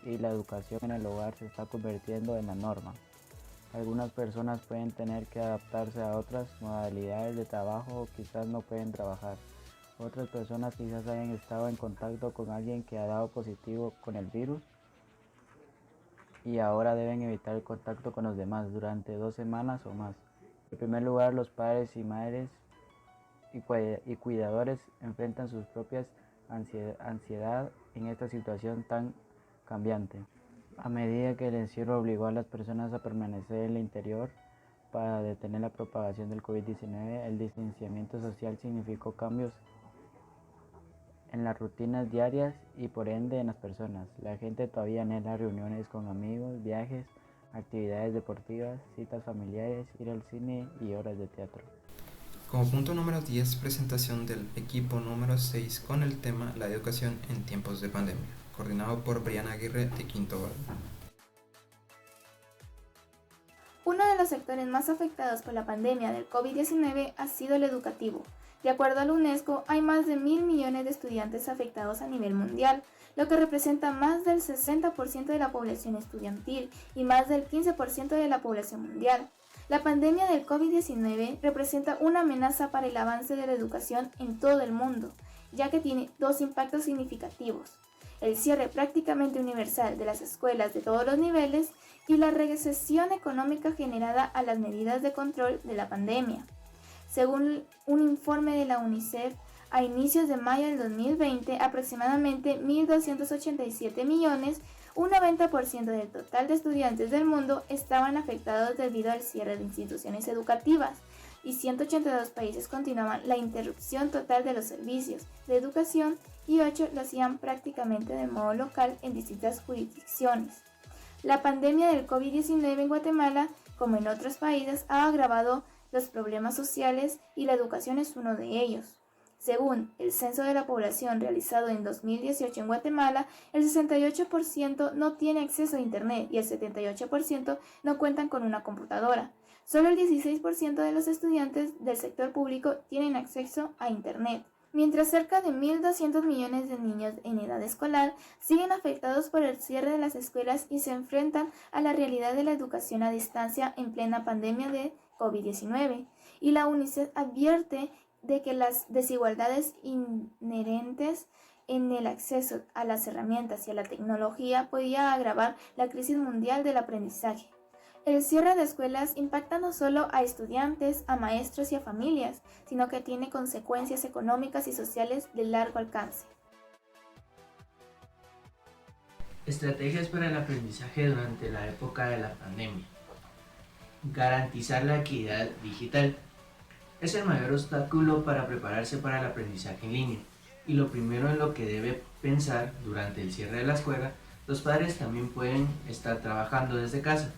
y la educación en el hogar se está convirtiendo en la norma. Algunas personas pueden tener que adaptarse a otras modalidades de trabajo o quizás no pueden trabajar. Otras personas quizás hayan estado en contacto con alguien que ha dado positivo con el virus y ahora deben evitar el contacto con los demás durante 2 semanas o más. En primer lugar, los padres y madres y cuidadores enfrentan sus propias ansiedad en esta situación tan cambiante. A medida que el encierro obligó a las personas a permanecer en el interior para detener la propagación del COVID-19, el distanciamiento social significó cambios en las rutinas diarias y por ende en las personas. La gente todavía anhela reuniones con amigos, viajes, actividades deportivas, citas familiares, ir al cine y horas de teatro. Como punto número 10, presentación del equipo número 6 con el tema La educación en tiempos de pandemia, coordinado por Briana Aguirre de Quinto Val. Uno de los sectores más afectados por la pandemia del COVID-19 ha sido el educativo. De acuerdo a la UNESCO, hay más de 1.000 millones de estudiantes afectados a nivel mundial, lo que representa más del 60% de la población estudiantil y más del 15% de la población mundial. La pandemia del COVID-19 representa una amenaza para el avance de la educación en todo el mundo, ya que tiene 2 impactos significativos: el cierre prácticamente universal de las escuelas de todos los niveles y la recesión económica generada a las medidas de control de la pandemia. Según un informe de la UNICEF, a inicios de mayo del 2020, aproximadamente 1.287 millones, un 90% del total de estudiantes del mundo, estaban afectados debido al cierre de instituciones educativas, y 182 países continuaban la interrupción total de los servicios de educación y 8 lo hacían prácticamente de modo local en distintas jurisdicciones. La pandemia del COVID-19 en Guatemala, como en otros países, ha agravado los problemas sociales y la educación es uno de ellos. Según el censo de la población realizado en 2018 en Guatemala, el 68% no tiene acceso a Internet y el 78% no cuentan con una computadora. Solo el 16% de los estudiantes del sector público tienen acceso a Internet, mientras cerca de 1.200 millones de niños en edad escolar siguen afectados por el cierre de las escuelas y se enfrentan a la realidad de la educación a distancia en plena pandemia de COVID-19, y la UNICEF advierte de que las desigualdades inherentes en el acceso a las herramientas y a la tecnología podía agravar la crisis mundial del aprendizaje. El cierre de escuelas impacta no solo a estudiantes, a maestros y a familias, sino que tiene consecuencias económicas y sociales de largo alcance. Estrategias para el aprendizaje durante la época de la pandemia. Garantizar la equidad digital. Es el mayor obstáculo para prepararse para el aprendizaje en línea, y lo primero en lo que debe pensar durante el cierre de la escuela, los padres también pueden estar trabajando desde casa,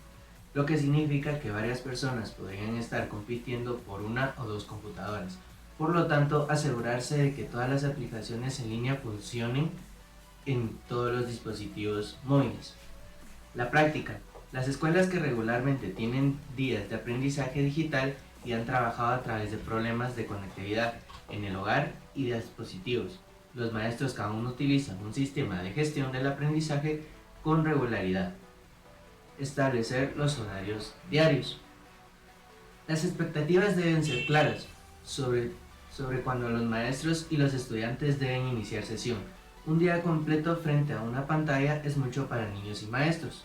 lo que significa que varias personas podrían estar compitiendo por 1 o 2 computadoras. Por lo tanto, asegurarse de que todas las aplicaciones en línea funcionen en todos los dispositivos móviles. La práctica. Las escuelas que regularmente tienen días de aprendizaje digital y han trabajado a través de problemas de conectividad en el hogar y de dispositivos. Los maestros cada uno utilizan un sistema de gestión del aprendizaje con regularidad. Establecer los horarios diarios. Las expectativas deben ser claras sobre cuando los maestros y los estudiantes deben iniciar sesión. Un día completo frente a una pantalla es mucho para niños y maestros,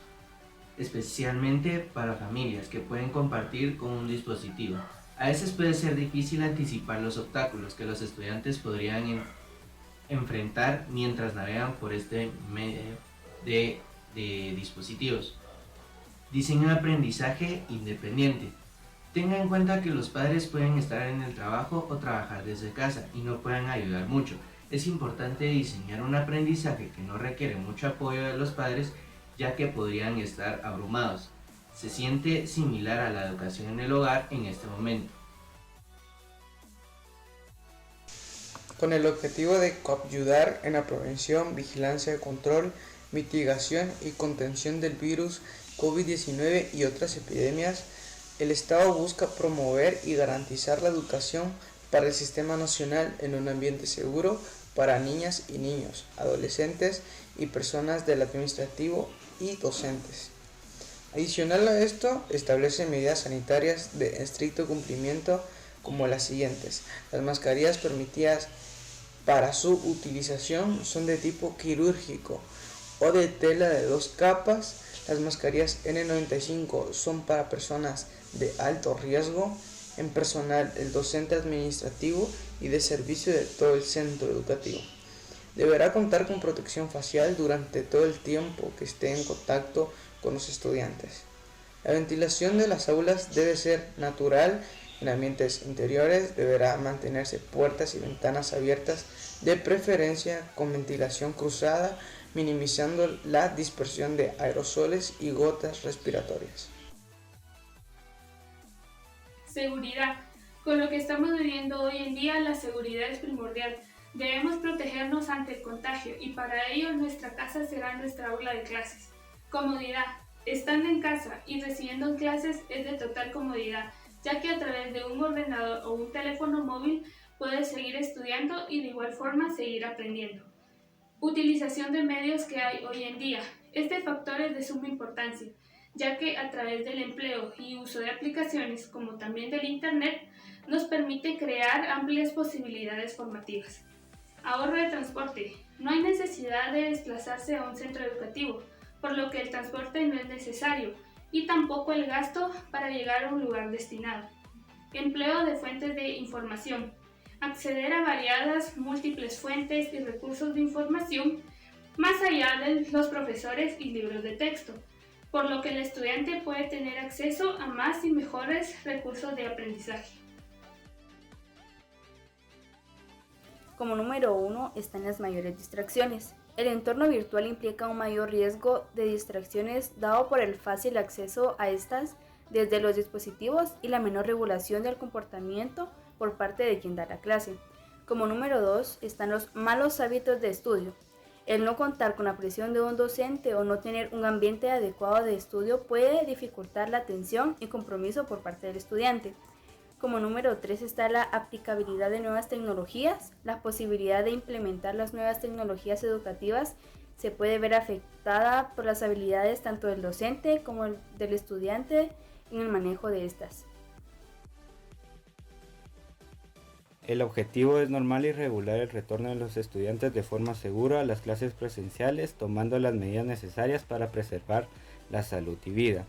especialmente para familias que pueden compartir con un dispositivo. A veces puede ser difícil anticipar los obstáculos que los estudiantes podrían enfrentar mientras navegan por este medio de dispositivos. Diseño de aprendizaje independiente. Tenga en cuenta que los padres pueden estar en el trabajo o trabajar desde casa y no pueden ayudar mucho. Es importante diseñar un aprendizaje que no requiere mucho apoyo de los padres, ya que podrían estar abrumados. Se siente similar a la educación en el hogar en este momento. Con el objetivo de ayudar en la prevención, vigilancia y control mitigación y contención del virus COVID-19 y otras epidemias, el Estado busca promover y garantizar la educación para el sistema nacional en un ambiente seguro para niñas y niños, adolescentes y personas del administrativo y docentes. Adicional a esto, establece medidas sanitarias de estricto cumplimiento como las siguientes. Las mascarillas permitidas para su utilización son de tipo quirúrgico o de tela de 2 capas. Las mascarillas N95 son para personas de alto riesgo, en personal del docente administrativo y de servicio de todo el centro educativo. Deberá contar con protección facial durante todo el tiempo que esté en contacto con los estudiantes. La ventilación de las aulas debe ser natural. En ambientes interiores deberá mantenerse puertas y ventanas abiertas, de preferencia con ventilación cruzada, minimizando la dispersión de aerosoles y gotas respiratorias. Seguridad. Con lo que estamos viviendo hoy en día, la seguridad es primordial. Debemos protegernos ante el contagio y para ello nuestra casa será nuestra aula de clases. Comodidad. Estando en casa y recibiendo clases es de total comodidad, ya que a través de un ordenador o un teléfono móvil puedes seguir estudiando y de igual forma seguir aprendiendo. Utilización de medios que hay hoy en día. Este factor es de suma importancia, ya que a través del empleo y uso de aplicaciones como también del Internet nos permite crear amplias posibilidades formativas. Ahorro de transporte. No hay necesidad de desplazarse a un centro educativo, por lo que el transporte no es necesario y tampoco el gasto para llegar a un lugar destinado. Empleo de fuentes de información. Acceder a variadas, múltiples fuentes y recursos de información más allá de los profesores y libros de texto, por lo que el estudiante puede tener acceso a más y mejores recursos de aprendizaje. Como número 1 están las mayores distracciones. El entorno virtual implica un mayor riesgo de distracciones dado por el fácil acceso a estas desde los dispositivos y la menor regulación del comportamiento por parte de quien da la clase. Como número 2 están los malos hábitos de estudio. El no contar con la presión de un docente o no tener un ambiente adecuado de estudio puede dificultar la atención y compromiso por parte del estudiante. Como número 3 está la aplicabilidad de nuevas tecnologías. La posibilidad de implementar las nuevas tecnologías educativas se puede ver afectada por las habilidades tanto del docente como del estudiante en el manejo de estas. El objetivo es normal y regular el retorno de los estudiantes de forma segura a las clases presenciales, tomando las medidas necesarias para preservar la salud y vida.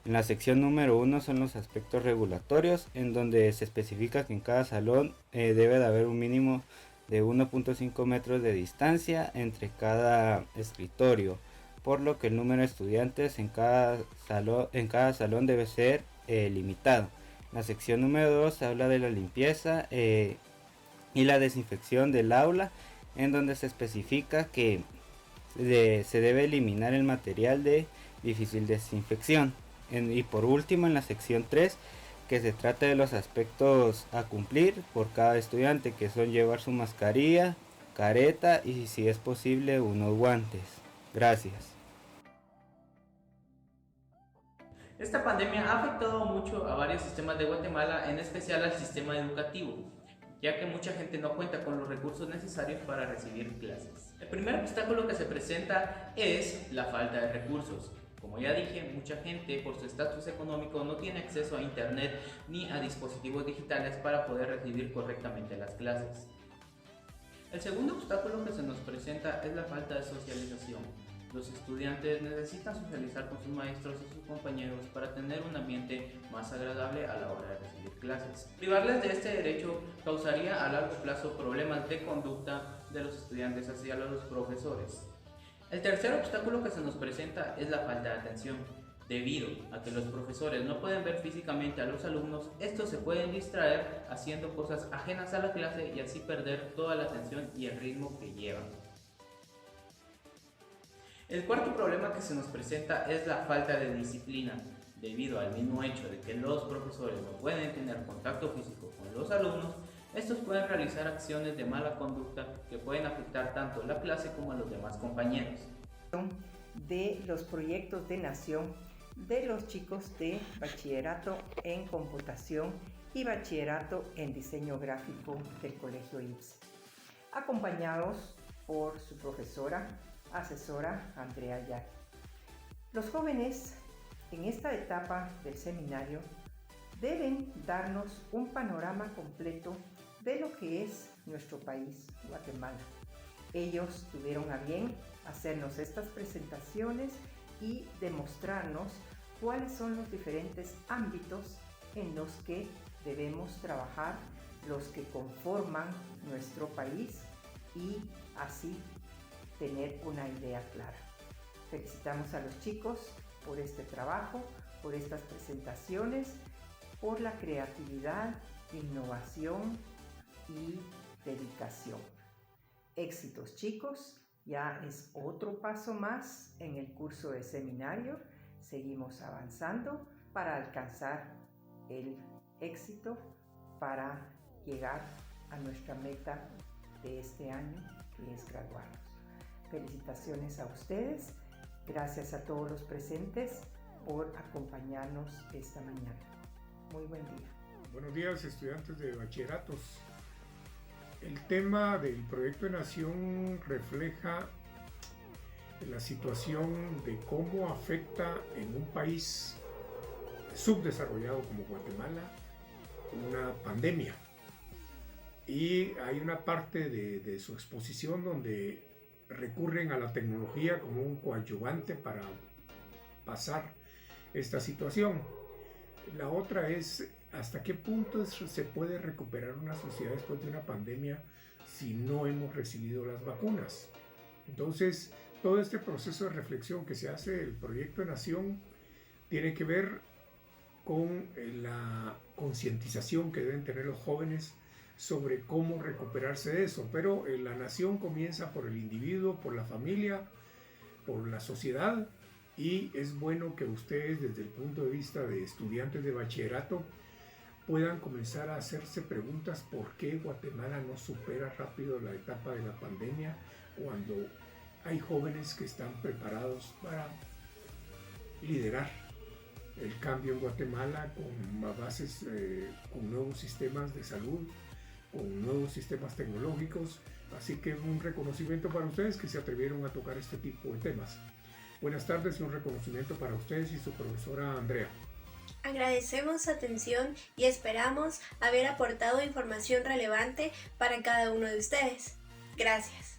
En la sección número 1 son los aspectos regulatorios, en donde se especifica que en cada salón debe de haber un mínimo de 1.5 metros de distancia entre cada escritorio, por lo que el número de estudiantes en cada salón debe ser limitado. La sección número 2 habla de la limpieza y la desinfección del aula, en donde se especifica que se debe eliminar el material de difícil desinfección. Y por último, en la sección 3, que se trata de los aspectos a cumplir por cada estudiante, que son llevar su mascarilla, careta y, si es posible, unos guantes. Gracias. Esta pandemia ha afectado mucho a varios sistemas de Guatemala, en especial al sistema educativo, ya que mucha gente no cuenta con los recursos necesarios para recibir clases. El primer obstáculo que se presenta es la falta de recursos. Como ya dije, mucha gente por su estatus económico no tiene acceso a internet ni a dispositivos digitales para poder recibir correctamente las clases. El segundo obstáculo que se nos presenta es la falta de socialización. Los estudiantes necesitan socializar con sus maestros y sus compañeros para tener un ambiente más agradable a la hora de recibir clases. Privarles de este derecho causaría a largo plazo problemas de conducta de los estudiantes hacia los profesores. El tercer obstáculo que se nos presenta es la falta de atención. Debido a que los profesores no pueden ver físicamente a los alumnos, estos se pueden distraer haciendo cosas ajenas a la clase y así perder toda la atención y el ritmo que llevan. El cuarto problema que se nos presenta es la falta de disciplina. Debido al mismo hecho de que los profesores no pueden tener contacto físico con los alumnos, estos pueden realizar acciones de mala conducta que pueden afectar tanto la clase como a los demás compañeros. de los proyectos de nación de los chicos de bachillerato en computación y bachillerato en diseño gráfico del Colegio IPSE, acompañados por su profesora, asesora Andrea Yaqui. Los jóvenes en esta etapa del seminario deben darnos un panorama completo de lo que es nuestro país, Guatemala. Ellos tuvieron a bien hacernos estas presentaciones y demostrarnos cuáles son los diferentes ámbitos en los que debemos trabajar, los que conforman nuestro país y así tener una idea clara. Felicitamos a los chicos por este trabajo, por estas presentaciones, por la creatividad, innovación y dedicación. Éxitos, chicos, ya es otro paso más en el curso de seminario. Seguimos avanzando para alcanzar el éxito, para llegar a nuestra meta de este año, que es graduarnos. Felicitaciones a ustedes. Gracias a todos los presentes por acompañarnos esta mañana. Muy buen día. Buenos días, estudiantes de bachilleratos. El tema del proyecto de nación refleja la situación de cómo afecta en un país subdesarrollado como Guatemala una pandemia. Y hay una parte de su exposición donde recurren a la tecnología como un coadyuvante para pasar esta situación. La otra es hasta qué punto se puede recuperar una sociedad después de una pandemia si no hemos recibido las vacunas. Entonces, todo este proceso de reflexión que se hace del proyecto de nación tiene que ver con la concientización que deben tener los jóvenes sobre cómo recuperarse de eso. Pero la nación comienza por el individuo, por la familia, por la sociedad, y es bueno que ustedes, desde el punto de vista de estudiantes de bachillerato, puedan comenzar a hacerse preguntas por qué Guatemala no supera rápido la etapa de la pandemia cuando hay jóvenes que están preparados para liderar el cambio en Guatemala con bases, con nuevos sistemas de salud, con nuevos sistemas tecnológicos. Así que un reconocimiento para ustedes que se atrevieron a tocar este tipo de temas. Buenas tardes y un reconocimiento para ustedes y su profesora Andrea. Agradecemos su atención y esperamos haber aportado información relevante para cada uno de ustedes. Gracias.